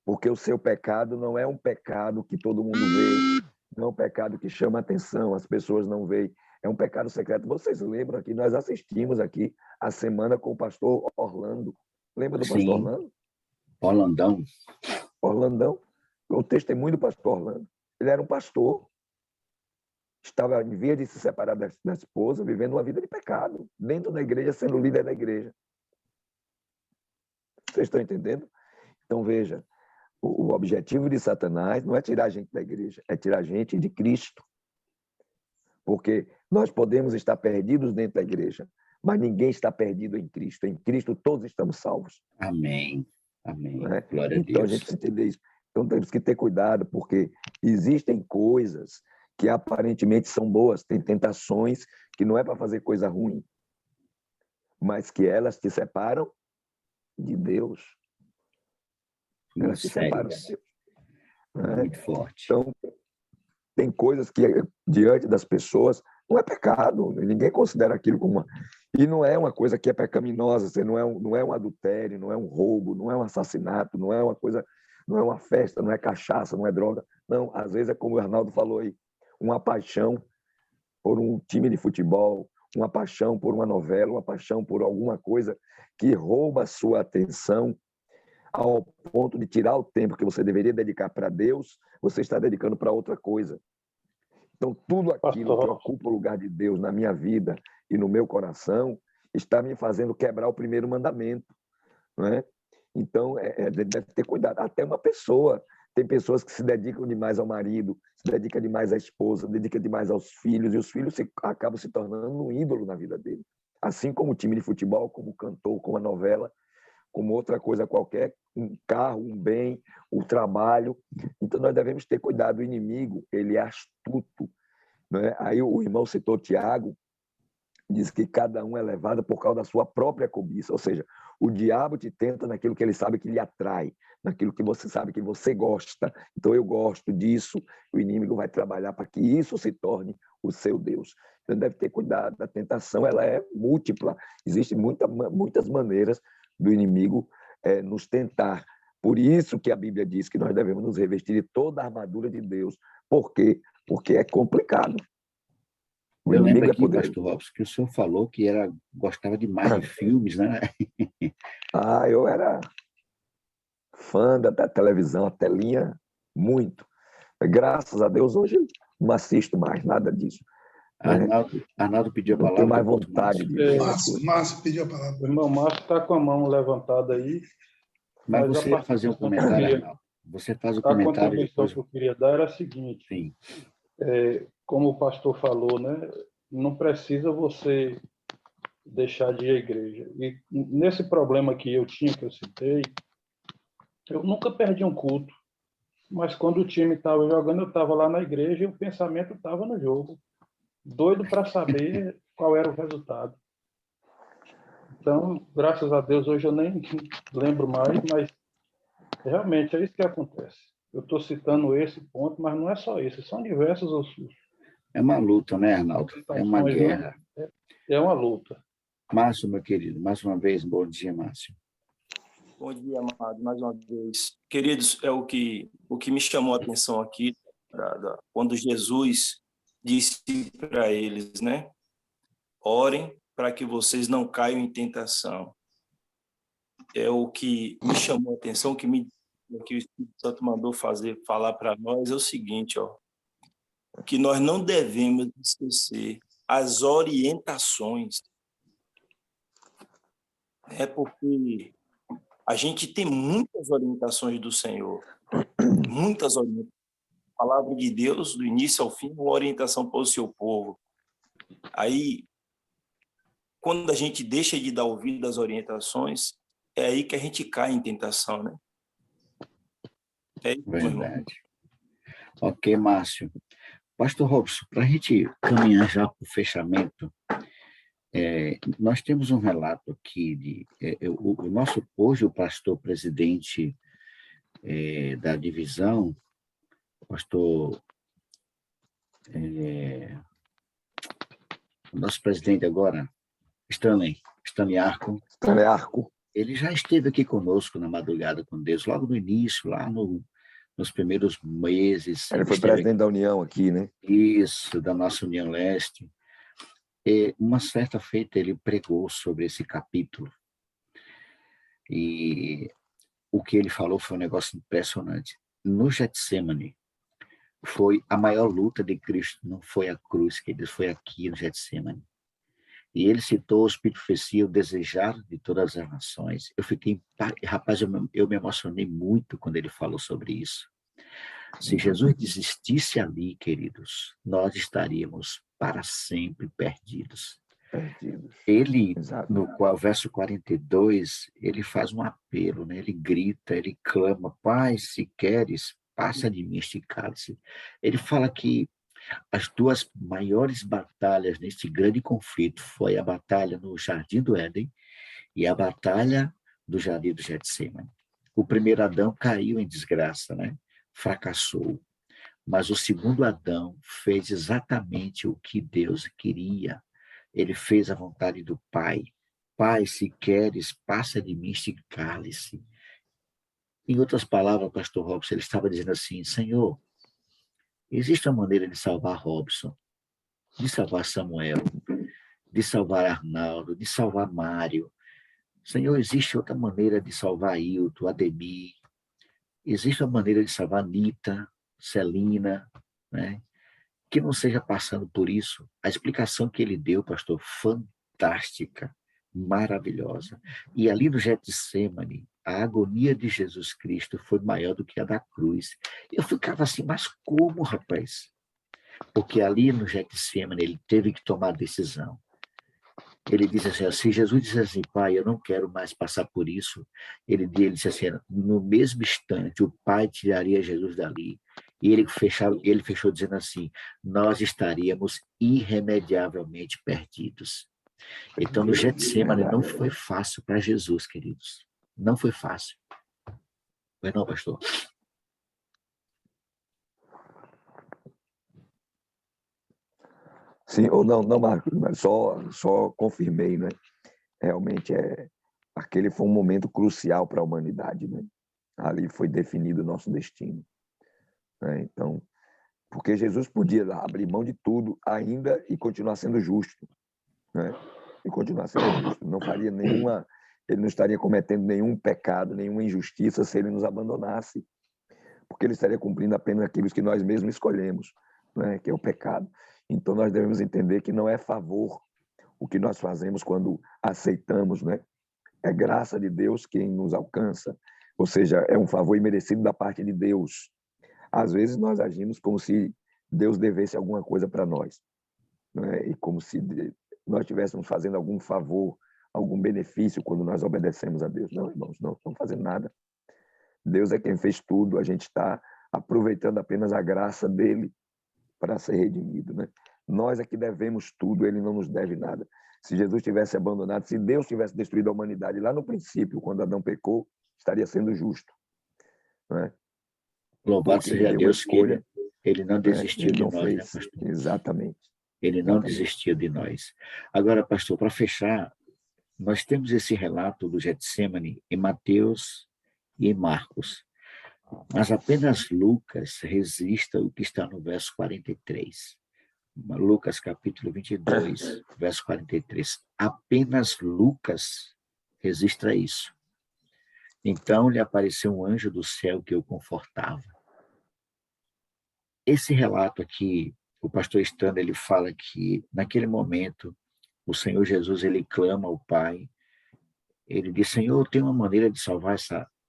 Porque o seu pecado não é um pecado que todo mundo vê, não é um pecado que chama atenção, as pessoas não veem. É um pecado secreto. Vocês lembram que nós assistimos aqui a semana com o pastor Orlando. Lembra do pastor Sim. Orlando? Orlandão. Orlandão. O testemunho do pastor Orlando. Ele era um pastor. Estava em via de se separar da esposa, vivendo uma vida de pecado, dentro da igreja, sendo líder da igreja. Vocês estão entendendo? Então, veja, o objetivo de Satanás não é tirar a gente da igreja, é tirar a gente de Cristo. Porque nós podemos estar perdidos dentro da igreja, mas ninguém está perdido em Cristo. Em Cristo todos estamos salvos. Amém. Amém. Não é? Glória a Então, a Deus. gente precisa entender isso. Então, temos que ter cuidado, porque existem coisas que aparentemente são boas, tem tentações que não é para fazer coisa ruim, mas que elas te separam de Deus. Muito Elas te sério separam de isso. Deus. Não é? Muito forte. Então, tem coisas que, diante das pessoas, não é pecado, ninguém considera aquilo como uma... E não é uma coisa que é pecaminosa, não é um adultério, não é um roubo, não é um assassinato, não é uma coisa, não é uma festa, não é cachaça, não é droga. Não, às vezes é como o Arnaldo falou aí, uma paixão por um time de futebol, uma paixão por uma novela, uma paixão por alguma coisa que rouba a sua atenção ao ponto de tirar o tempo que você deveria dedicar para Deus, você está dedicando para outra coisa. Então, tudo aquilo que ocupa o lugar de Deus na minha vida e no meu coração está me fazendo quebrar o primeiro mandamento. Não é? Então, deve ter cuidado. Até uma pessoa. Tem pessoas que se dedicam demais ao marido, se dedicam demais à esposa, se dedicam demais aos filhos, e os filhos acabam se tornando um ídolo na vida dele. Assim como o time de futebol, como o cantor, como a novela, como outra coisa qualquer, um carro, um bem, o trabalho. Então, nós devemos ter cuidado. O inimigo, ele é astuto. Né? Aí o irmão citou Tiago, diz que cada um é levado por causa da sua própria cobiça. Ou seja, o diabo te tenta naquilo que ele sabe que lhe atrai, naquilo que você sabe que você gosta. Então, eu gosto disso, o inimigo vai trabalhar para que isso se torne o seu Deus. Então, deve ter cuidado. A tentação ela é múltipla. Existem muitas maneiras do inimigo nos tentar. Por isso que a Bíblia diz que nós devemos nos revestir de toda a armadura de Deus. Por quê? Porque é complicado. O Eu lembro inimigo aqui, é poderoso. pastor Robson, que o senhor falou que gostava demais de filmes, né? Eu era fã da televisão, a telinha, muito. Graças a Deus, hoje não assisto mais nada disso. Arnaldo pediu a Não palavra. tenho mais vontade de ver. Márcio pediu a palavra. O irmão Márcio está com a mão levantada aí. Mas você ia fazer um comentário, Arnaldo? Você faz o A comentário contribuição depois. que eu queria dar era a seguinte. Sim. Como o pastor falou, né? não precisa você deixar de ir à igreja. E nesse problema que eu tinha, que eu citei, eu nunca perdi um culto, mas quando o time estava jogando, eu estava lá na igreja e o pensamento estava no jogo, doido para saber qual era o resultado. Então, graças a Deus, hoje eu nem lembro mais, mas realmente é isso que acontece. Eu estou citando esse ponto, mas não é só esse, são diversos outros. É uma luta, né, Arnaldo? É uma guerra. É uma luta. Márcio, meu querido, mais uma vez, bom dia, Márcio. Bom dia, amado, mais uma vez. Queridos, é o que me chamou a atenção aqui, quando Jesus disse para eles, né? Orem para que vocês não caiam em tentação. É o que me chamou a atenção, o que o Espírito Santo mandou falar para nós é o seguinte, ó, que nós não devemos esquecer as orientações. É porque a gente tem muitas orientações do Senhor, muitas orientações. A palavra de Deus, do início ao fim, uma orientação para o seu povo. Aí, quando a gente deixa de dar ouvido às orientações, é aí que a gente cai em tentação, né? É isso, meu irmão. Verdade. Ok, Márcio. Pastor Robson, para a gente caminhar já para o fechamento, nós temos um relato aqui hoje o pastor presidente da divisão, pastor, o nosso presidente agora, Stanley Arco, ele já esteve aqui conosco na Madrugada com Deus, logo no início, lá nos primeiros meses. Ele foi presidente da União aqui, né? Isso, da nossa União Leste. Uma certa feita ele pregou sobre esse capítulo e o que ele falou foi um negócio impressionante. No Getsemane, foi a maior luta de Cristo, não foi a cruz, que ele foi aqui no Getsemane. E ele citou o Espírito profecia, o desejado de todas as nações. Eu fiquei, rapaz, eu me emocionei muito quando ele falou sobre isso. Se Jesus desistisse ali, queridos, nós estaríamos para sempre perdidos. Ele, no verso 42, ele faz um apelo, né? Ele grita, ele clama, Pai, se queres, passa de mim este cálice. Ele fala que as duas maiores batalhas neste grande conflito foi a batalha no Jardim do Éden e a batalha do Jardim do Getsemane. O primeiro Adão caiu em desgraça, né? Fracassou. Mas o segundo Adão fez exatamente o que Deus queria. Ele fez a vontade do Pai. Pai, se queres, passa de mim este cálice. Em outras palavras, pastor Robson, ele estava dizendo assim, Senhor, existe uma maneira de salvar Robson, de salvar Samuel, de salvar Arnaldo, de salvar Mário. Senhor, existe outra maneira de salvar Ailton, Ademir. Existe uma maneira de salvar Anitta, Celina, né? Que não seja passando por isso. A explicação que ele deu, pastor, fantástica, maravilhosa. E ali no Getsemane, a agonia de Jesus Cristo foi maior do que a da cruz. Eu ficava assim, mas como, rapaz? Porque ali no Getsemane ele teve que tomar a decisão. Ele disse assim, se Jesus disse assim, Pai, eu não quero mais passar por isso, ele disse assim, no mesmo instante, o Pai tiraria Jesus dali. E ele fechou dizendo assim, nós estaríamos irremediavelmente perdidos. Então, no Getsemane não foi fácil para Jesus, queridos. Não foi fácil. Foi não, pastor? Sim, ou não, Marcos, mas só confirmei, né? Realmente aquele foi um momento crucial para a humanidade, né? Ali foi definido o nosso destino, né? Então, porque Jesus podia abrir mão de tudo ainda e continuar sendo justo, né? E continuar sendo justo, não faria ele não estaria cometendo nenhum pecado, nenhuma injustiça se ele nos abandonasse, porque ele estaria cumprindo apenas aquilo que nós mesmos escolhemos, né? Que é o pecado. Então, nós devemos entender que não é favor o que nós fazemos quando aceitamos, né? É graça de Deus quem nos alcança, ou seja, é um favor imerecido da parte de Deus. Às vezes, nós agimos como se Deus devesse alguma coisa para nós, né? E como se nós estivéssemos fazendo algum favor, algum benefício quando nós obedecemos a Deus. Não, irmãos, não estamos fazendo nada. Deus é quem fez tudo, a gente está aproveitando apenas a graça dele para ser redimido, né? Nós é que devemos tudo, ele não nos deve nada. Se Jesus tivesse abandonado, se Deus tivesse destruído a humanidade lá no princípio, quando Adão pecou, estaria sendo justo, né? Louvado Porque seja ele deu a Deus que escolha, ele não né? desistiu Ele de não nós, né, fez. pastor? Exatamente. Ele não Exatamente. desistiu de nós. Agora, pastor, para fechar, nós temos esse relato do Getsemane em Mateus e em Marcos, mas apenas Lucas registra o que está no verso 43. Lucas capítulo 22, verso 43. Apenas Lucas registra isso. Então lhe apareceu um anjo do céu que o confortava. Esse relato aqui, o pastor Estando, ele fala que naquele momento o Senhor Jesus, ele clama ao Pai, ele diz: Senhor, tem uma maneira de salvar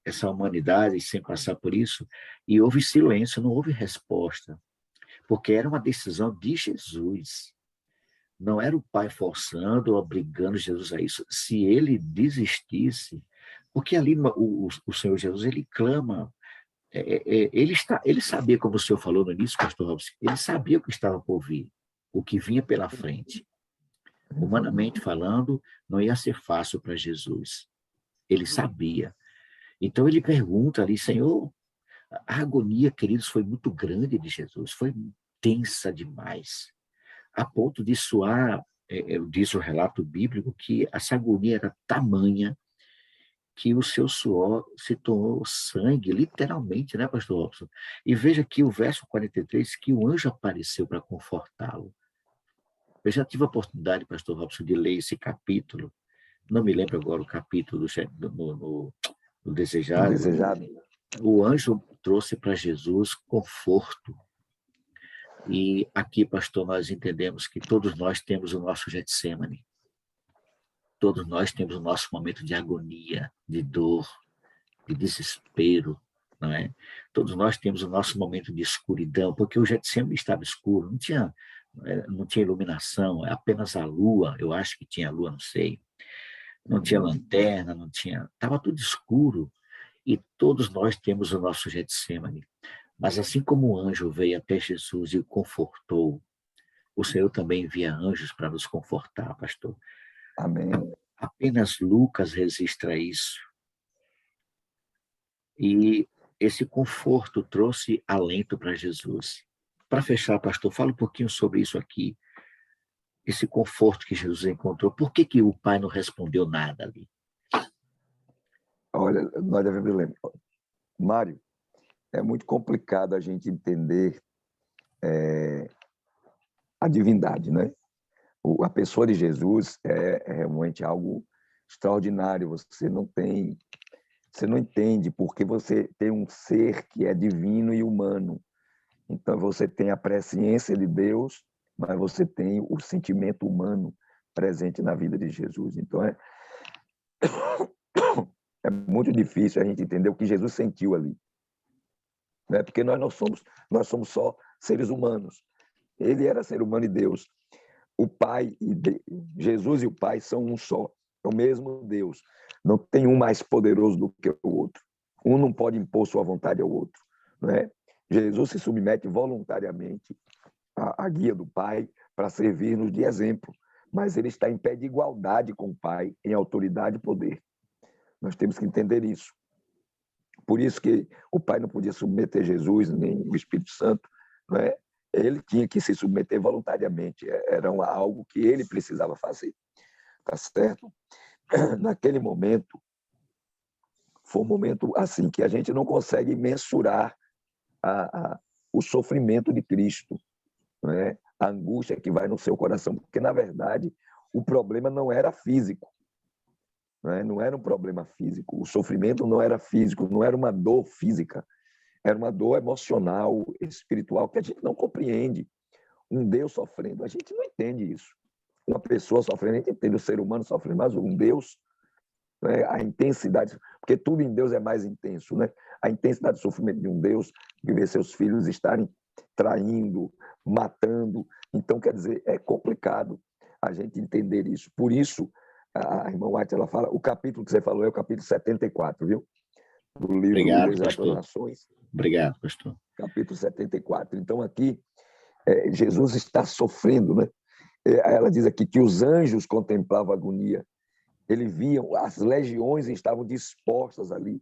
essa humanidade sem passar por isso? E houve silêncio, não houve resposta, porque era uma decisão de Jesus. Não era o Pai forçando ou obrigando Jesus a isso. Se ele desistisse, porque ali o Senhor Jesus, ele clama, ele sabia, como o senhor falou no início, pastor Robson, ele sabia o que estava por vir, o que vinha pela frente. Humanamente falando, não ia ser fácil para Jesus. Ele sabia. Então ele pergunta ali: Senhor, a agonia, queridos, foi muito grande de Jesus, foi tensa demais, a ponto de soar, diz o relato bíblico, que essa agonia era tamanha que o seu suor se tornou sangue, literalmente, né, pastor Robson? E veja aqui o verso 43, que o anjo apareceu para confortá-lo. Eu já tive a oportunidade, pastor Robson, de ler esse capítulo, não me lembro agora o capítulo no Desejado. Desejado. O anjo trouxe para Jesus conforto. E aqui, pastor, nós entendemos que todos nós temos o nosso Getsemane. Todos nós temos o nosso momento de agonia, de dor, de desespero, não é? Todos nós temos o nosso momento de escuridão, porque o Getsemane estava escuro, não tinha iluminação, apenas a lua, eu acho que tinha lua, não sei. Não tinha lanterna, estava tudo escuro. E todos nós temos o nosso Getsemane. Mas assim como o anjo veio até Jesus e o confortou, o Senhor também envia anjos para nos confortar, pastor. Amém. Apenas Lucas registra isso. E esse conforto trouxe alento para Jesus. Para fechar, pastor, fala um pouquinho sobre isso aqui. Esse conforto que Jesus encontrou. Por que o Pai não respondeu nada ali? Olha, nós devemos lembrar. Mário, é muito complicado a gente entender a divindade, né? A pessoa de Jesus é realmente algo extraordinário. Você não entende porque você tem um ser que é divino e humano. Então você tem a presciência de Deus, mas você tem o sentimento humano presente na vida de Jesus. Então é muito difícil a gente entender o que Jesus sentiu ali, né? Porque nós somos só seres humanos. Ele era ser humano e Deus. O Pai Jesus e o Pai são um só, é o mesmo Deus. Não tem um mais poderoso do que o outro. Um não pode impor sua vontade ao outro, né? Jesus se submete voluntariamente à guia do Pai para servir-nos de exemplo, mas ele está em pé de igualdade com o Pai em autoridade e poder. Nós temos que entender isso. Por isso que o Pai não podia submeter Jesus, nem o Espírito Santo, não é? Ele tinha que se submeter voluntariamente, era algo que ele precisava fazer, tá certo? Naquele momento, foi um momento assim que a gente não consegue mensurar o sofrimento de Cristo, não é? A angústia que vai no seu coração, porque na verdade o problema não era físico, não era um problema físico, o sofrimento não era físico, não era uma dor física, era uma dor emocional, espiritual, que a gente não compreende. Um Deus sofrendo, a gente não entende isso. Uma pessoa sofrendo, a gente entende o ser humano sofrendo, mas um Deus, né, a intensidade, porque tudo em Deus é mais intenso, né? A intensidade do sofrimento de um Deus, de ver seus filhos estarem traindo, matando, Então, quer dizer, é complicado a gente entender isso. Por isso, a irmã White, ela fala, o capítulo que você falou é o capítulo 74, viu? Do livro Obrigado, Líderes das pastor. Nações, Obrigado, pastor. capítulo 74. Então, aqui, Jesus está sofrendo, né? Ela diz aqui que os anjos contemplavam a agonia. Eles viam, as legiões estavam dispostas ali,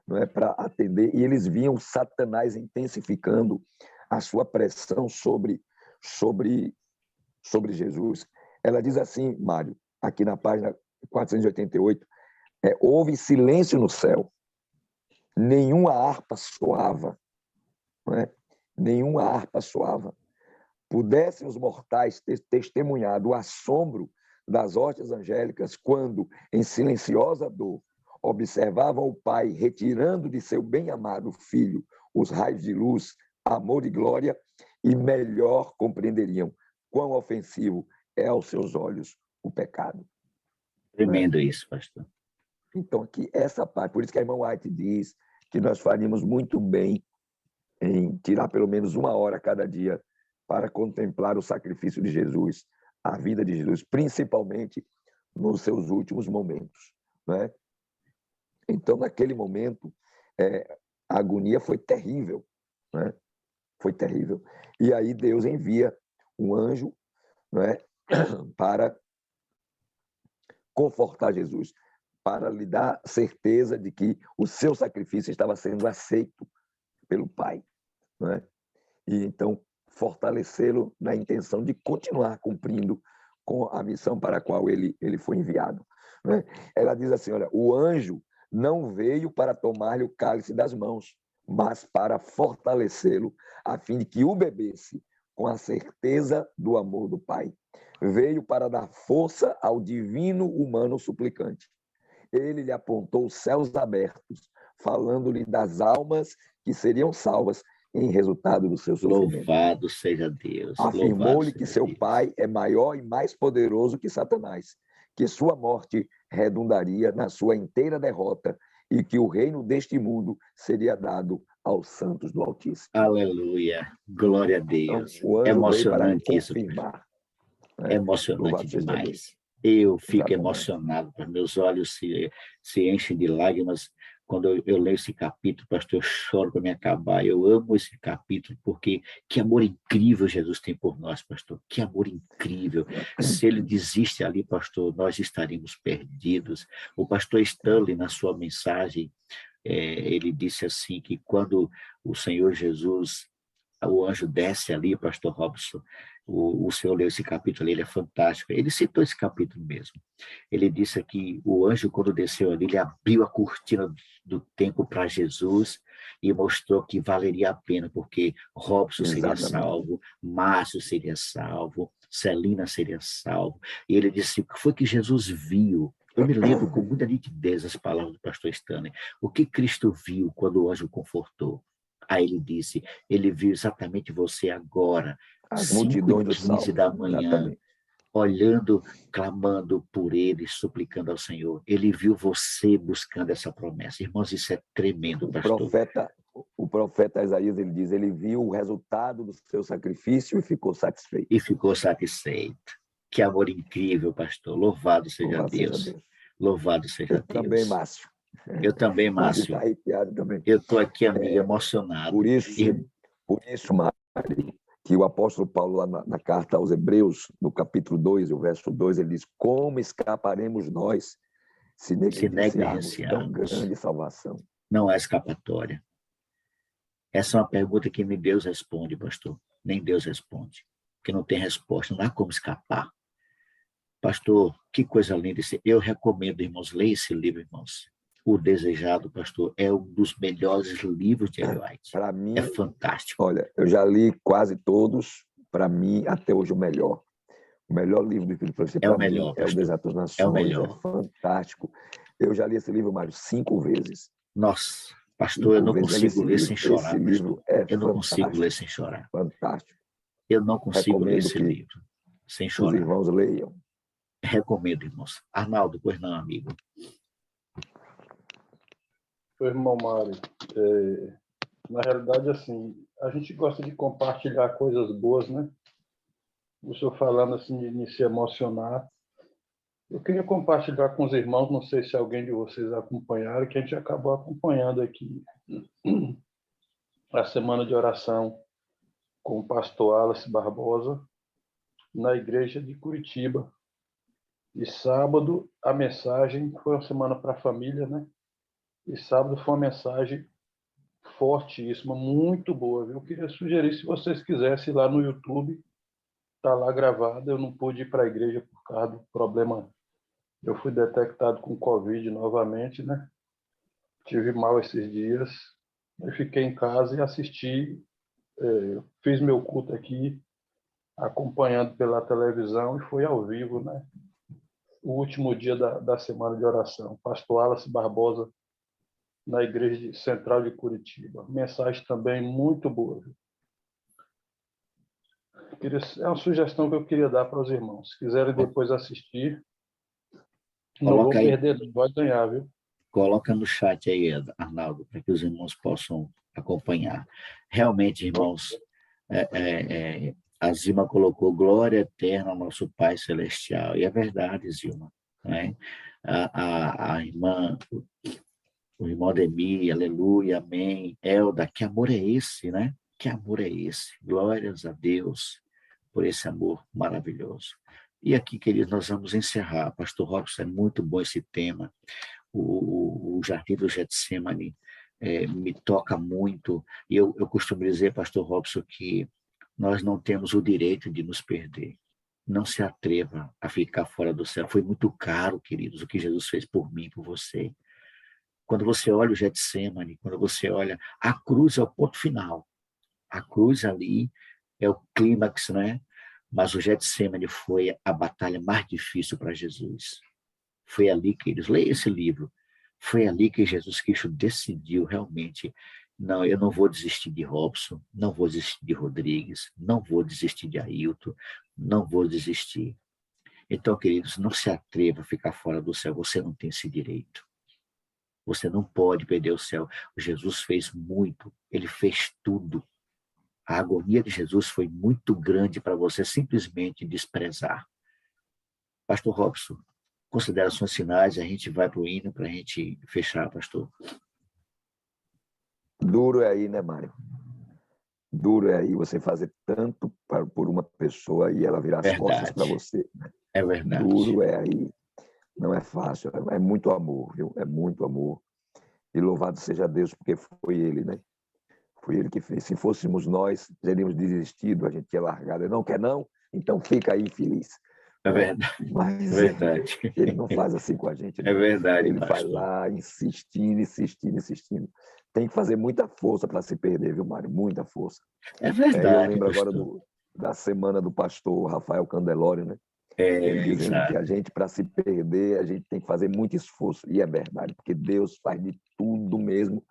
não é, para atender, e eles viam Satanás intensificando a sua pressão sobre Jesus. Ela diz assim, Mário, aqui na página 488, houve silêncio no céu, nenhuma harpa soava, não é? Nenhuma harpa soava. Pudessem os mortais ter testemunhado o assombro das hostes angélicas quando, em silenciosa dor, observavam o Pai retirando de seu bem-amado Filho os raios de luz, amor e glória, e melhor compreenderiam quão ofensivo é aos seus olhos o pecado. Tremendo isso, pastor. Então, aqui, essa parte, por isso que a irmã White diz que nós faríamos muito bem em tirar pelo menos 1 hora cada dia para contemplar o sacrifício de Jesus, a vida de Jesus, principalmente nos seus últimos momentos, né? Então, naquele momento, a agonia foi terrível, né? Foi terrível. E aí Deus envia um anjo, né, para confortar Jesus, para lhe dar certeza de que o seu sacrifício estava sendo aceito pelo Pai, né? E então fortalecê-lo na intenção de continuar cumprindo com a missão para a qual ele foi enviado, né? Ela diz assim, olha, o anjo não veio para tomar-lhe o cálice das mãos, mas para fortalecê-lo, a fim de que o bebesse com a certeza do amor do Pai. Veio para dar força ao divino humano suplicante. Ele lhe apontou os céus abertos, falando-lhe das almas que seriam salvas em resultado do seu sofrimento. Louvado seja Deus. Afirmou-lhe que seu Pai é maior e mais poderoso que Satanás, que sua morte redundaria na sua inteira derrota e que o reino deste mundo seria dado aos santos do Altíssimo. Aleluia. Glória a Deus. Então, o anjo Emocionante veio para isso. confirmar. É emocionante Louvado seja Deus. demais. Eu fico Exatamente. emocionado, meus olhos se enchem de lágrimas quando eu leio esse capítulo, pastor, eu choro para me acabar. Eu amo esse capítulo porque que amor incrível Jesus tem por nós, pastor. Que amor incrível. Se ele desiste ali, pastor, nós estaríamos perdidos. O pastor Stanley, na sua mensagem, ele disse assim que quando o Senhor Jesus, o anjo desce ali, pastor Robson, o senhor leu esse capítulo ali, ele é fantástico. Ele citou esse capítulo mesmo. Ele disse que o anjo, quando desceu ali, ele abriu a cortina do tempo para Jesus e mostrou que valeria a pena, porque Robson seria salvo, Márcio seria salvo, Celina seria salvo. E ele disse, o que foi que Jesus viu? Eu me lembro com muita nitidez as palavras do pastor Stanley. O que Cristo viu quando o anjo confortou? Aí ele disse, ele viu exatamente você agora, As multidões dos 5h15 da salvos, manhã, exatamente. olhando, clamando por ele, suplicando ao Senhor. Ele viu você buscando essa promessa. Irmãos, isso é tremendo, pastor. O profeta Isaías, ele diz, ele viu o resultado do seu sacrifício e ficou satisfeito. E ficou satisfeito. Que amor incrível, pastor. Louvado seja Deus. Louvado seja Deus. Eu também, Márcio. Eu também, Márcio. Está arrepiado também. Eu estou aqui, amigo, emocionado. Por isso, Mari, que o apóstolo Paulo, lá na carta aos Hebreus, no capítulo 2, o verso 2, ele diz, como escaparemos nós se negligenciarmos tão grande salvação? Não há escapatória. Essa é uma pergunta que nem Deus responde, pastor. Nem Deus responde. Porque não tem resposta, não há como escapar. Pastor, que coisa linda. Eu recomendo, irmãos, leia esse livro, irmãos. O Desejado, pastor, é um dos melhores livros de Ellen White. Para mim, é fantástico. Olha, eu já li quase todos. Para mim, até hoje, o melhor livro do Espírito Santo. É o melhor, é o Desatos Nações. É o melhor. É fantástico. Eu já li esse livro, Mário, 5 vezes. Nossa, pastor, eu não consigo ler sem chorar. Esse livro é eu não consigo ler sem chorar. Fantástico. Eu não consigo ler esse livro sem chorar. Os irmãos leiam. Recomendo, irmãos. Arnaldo, pois não, amigo. Irmão Mário, na realidade, assim, a gente gosta de compartilhar coisas boas, né? o senhor falando assim de se emocionar. Eu queria compartilhar com os irmãos, não sei se alguém de vocês acompanharam, que a gente acabou acompanhando aqui a semana de oração com o pastor Wallace Barbosa, na igreja de Curitiba. E sábado a mensagem foi uma semana para a família, né? E sábado foi uma mensagem fortíssima, muito boa, viu? Eu queria sugerir, se vocês quisessem ir lá no YouTube, tá lá gravado. Eu não pude ir para a igreja por causa do problema. Eu fui detectado com Covid novamente, né? Tive mal esses dias. Eu fiquei em casa e assisti, fiz meu culto aqui, acompanhando pela televisão, e foi ao vivo, né? O último dia da semana de oração. Pastor Wallace Barbosa, na Igreja Central de Curitiba. Mensagem também muito boa. É uma sugestão que eu queria dar para os irmãos. Se quiserem depois assistir, não vão perder, não vai ganhar, viu? Coloca no chat aí, Arnaldo, para que os irmãos possam acompanhar. Realmente, irmãos, a Zilma colocou glória eterna ao nosso Pai Celestial. E é verdade, Zilma. Né? A irmã, o irmão Ademir, aleluia, amém. Elda, que amor é esse, né? Que amor é esse? Glórias a Deus por esse amor maravilhoso. E aqui, queridos, nós vamos encerrar. Pastor Robson, é muito bom esse tema. O Jardim do Getsemane me toca muito. E eu costumo dizer, pastor Robson, que nós não temos o direito de nos perder. Não se atreva a ficar fora do céu. Foi muito caro, queridos, o que Jesus fez por mim, por você. Quando você olha o Getsemane, quando você olha, a cruz é o ponto final. A cruz ali é o clímax, né? Mas o Getsemane foi a batalha mais difícil para Jesus. Foi ali, queridos, leia esse livro. Foi ali que Jesus Cristo decidiu realmente, não, eu não vou desistir de Robson, não vou desistir de Rodrigues, não vou desistir de Ailton, não vou desistir. Então, queridos, não se atreva a ficar fora do céu, você não tem esse direito. Você não pode perder o céu. Jesus fez muito, ele fez tudo. A agonia de Jesus foi muito grande para você simplesmente desprezar. Pastor Robson, considerações finais, a gente vai para o hino para a gente fechar, pastor. Duro é aí, né, Mário? Duro é aí você fazer tanto por uma pessoa e ela virar as costas para você. Né? É verdade. Duro é aí. Não é fácil, é muito amor, viu? É muito amor. E louvado seja Deus, porque foi Ele, né? Foi Ele que fez. Se fôssemos nós, teríamos desistido, a gente tinha largado. Não quer não? Então fica aí infeliz. É verdade. Mas é verdade. Ele não faz assim com a gente. Né? É verdade, Ele pastor. vai lá insistindo, insistindo, insistindo. Tem que fazer muita força para se perder, viu, Mário? Muita força. É verdade, eu lembro pastor. agora da semana do pastor Rafael Candelório, né? Ele dizendo exato. que a gente, para se perder, a gente tem que fazer muito esforço. E é verdade, porque Deus faz de tudo mesmo,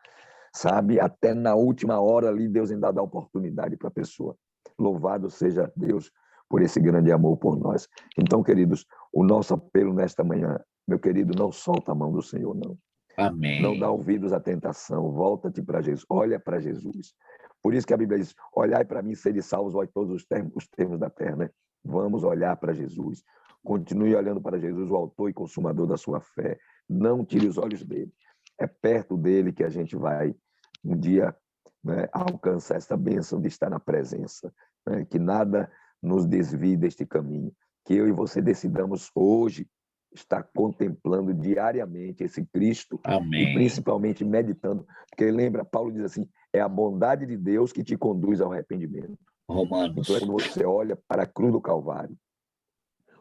sabe? Até na última hora ali, Deus ainda dá oportunidade para a pessoa. Louvado seja Deus por esse grande amor por nós. Então, queridos, o nosso apelo nesta manhã, meu querido, não solta a mão do Senhor, não. Amém. Não dá ouvidos à tentação, volta-te para Jesus, olha para Jesus. Por isso que a Bíblia diz, olhai para mim, sede salvos, ó todos os termos da terra, né? Vamos olhar para Jesus. Continue olhando para Jesus, o autor e consumador da sua fé. Não tire os olhos dele. É perto dele que a gente vai um dia, né, alcançar essa bênção de estar na presença. Né? Que nada nos desvie deste caminho. Que eu e você decidamos hoje estar contemplando diariamente esse Cristo. Amém. E principalmente meditando. Porque lembra, Paulo diz assim, é a bondade de Deus que te conduz ao arrependimento. Romanos. Então, quando você olha para a cruz do Calvário,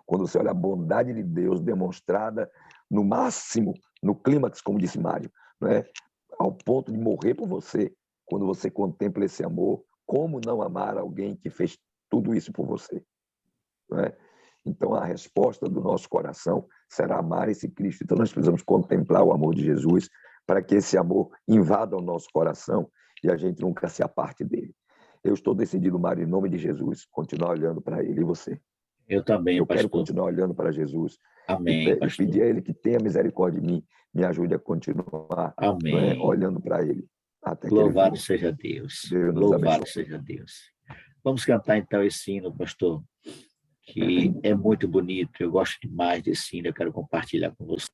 quando você olha a bondade de Deus demonstrada no máximo, no clímax, como disse Mário, né? Ao ponto de morrer por você, quando você contempla esse amor, como não amar alguém que fez tudo isso por você? Né? Então, a resposta do nosso coração será amar esse Cristo. Então, nós precisamos contemplar o amor de Jesus para que esse amor invada o nosso coração e a gente nunca se aparte dele. Eu estou decidido, Mário, em nome de Jesus, continuar olhando para ele. E você? Eu também, eu pastor. Quero continuar olhando para Jesus. Amém, e pedir a ele que tenha misericórdia de mim, me ajude a continuar, né, olhando para ele. Até que Louvado seja Deus. Deus nos Louvado abençoe. seja Deus. Vamos cantar então esse hino, pastor. que é muito bonito. Eu gosto demais desse hino, eu quero compartilhar com você.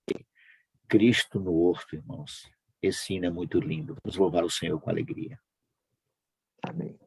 Cristo no horto, irmãos. Esse hino é muito lindo. Vamos louvar o Senhor com alegria. Amém.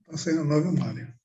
Está sendo 9, Mário.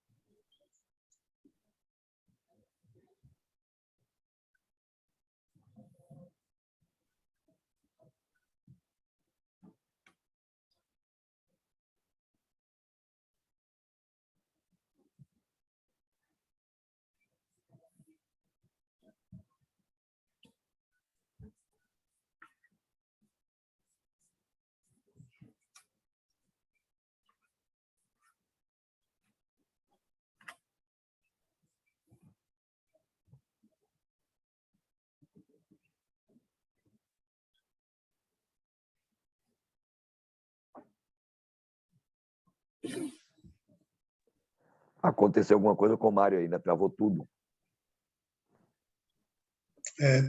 Aconteceu alguma coisa com o Mário ainda, travou tudo.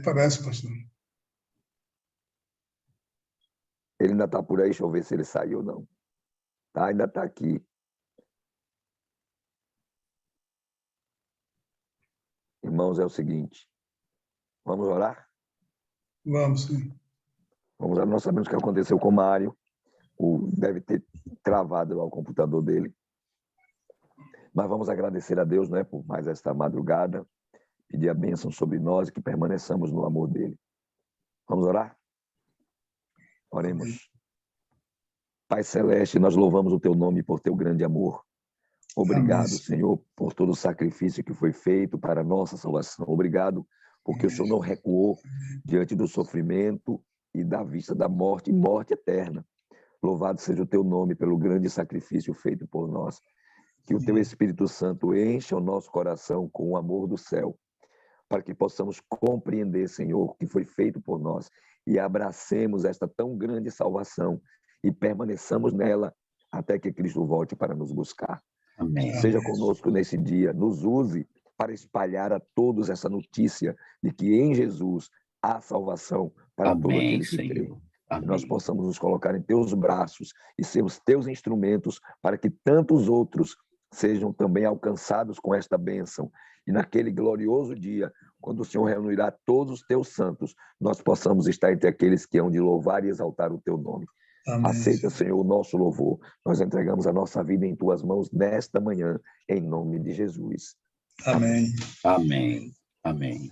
Parece, pastor. Ele ainda está por aí, deixa eu ver se ele saiu ou não. Tá, ainda está aqui. Irmãos, é o seguinte. Vamos orar? Vamos, sim. Vamos orar. Nós sabemos o que aconteceu com o Mário. Deve ter travado lá o computador dele. Mas vamos agradecer a Deus, né, por mais esta madrugada. Pedir a bênção sobre nós e que permaneçamos no amor dele. Vamos orar? Oremos. Pai Celeste, nós louvamos o teu nome por teu grande amor. Obrigado, Amém. Senhor, por todo o sacrifício que foi feito para a nossa salvação. Obrigado, porque o Senhor não recuou diante do sofrimento e da vista da morte e morte eterna. Louvado seja o teu nome pelo grande sacrifício feito por nós. Que o teu Espírito Santo encha o nosso coração com o amor do céu, para que possamos compreender, Senhor, o que foi feito por nós e abracemos esta tão grande salvação e permaneçamos nela até que Cristo volte para nos buscar. Amém. Seja conosco nesse dia, nos use para espalhar a todos essa notícia de que em Jesus há salvação para todo Amém, aquele que crê. Senhor. Que nós possamos nos colocar em teus braços e sermos teus instrumentos para que tantos outros sejam também alcançados com esta bênção. E naquele glorioso dia, quando o Senhor reunirá todos os teus santos, nós possamos estar entre aqueles que hão de louvar e exaltar o teu nome. Amém. Aceita, Senhor, o nosso louvor. Nós entregamos a nossa vida em tuas mãos nesta manhã, em nome de Jesus. Amém. Amém. Amém.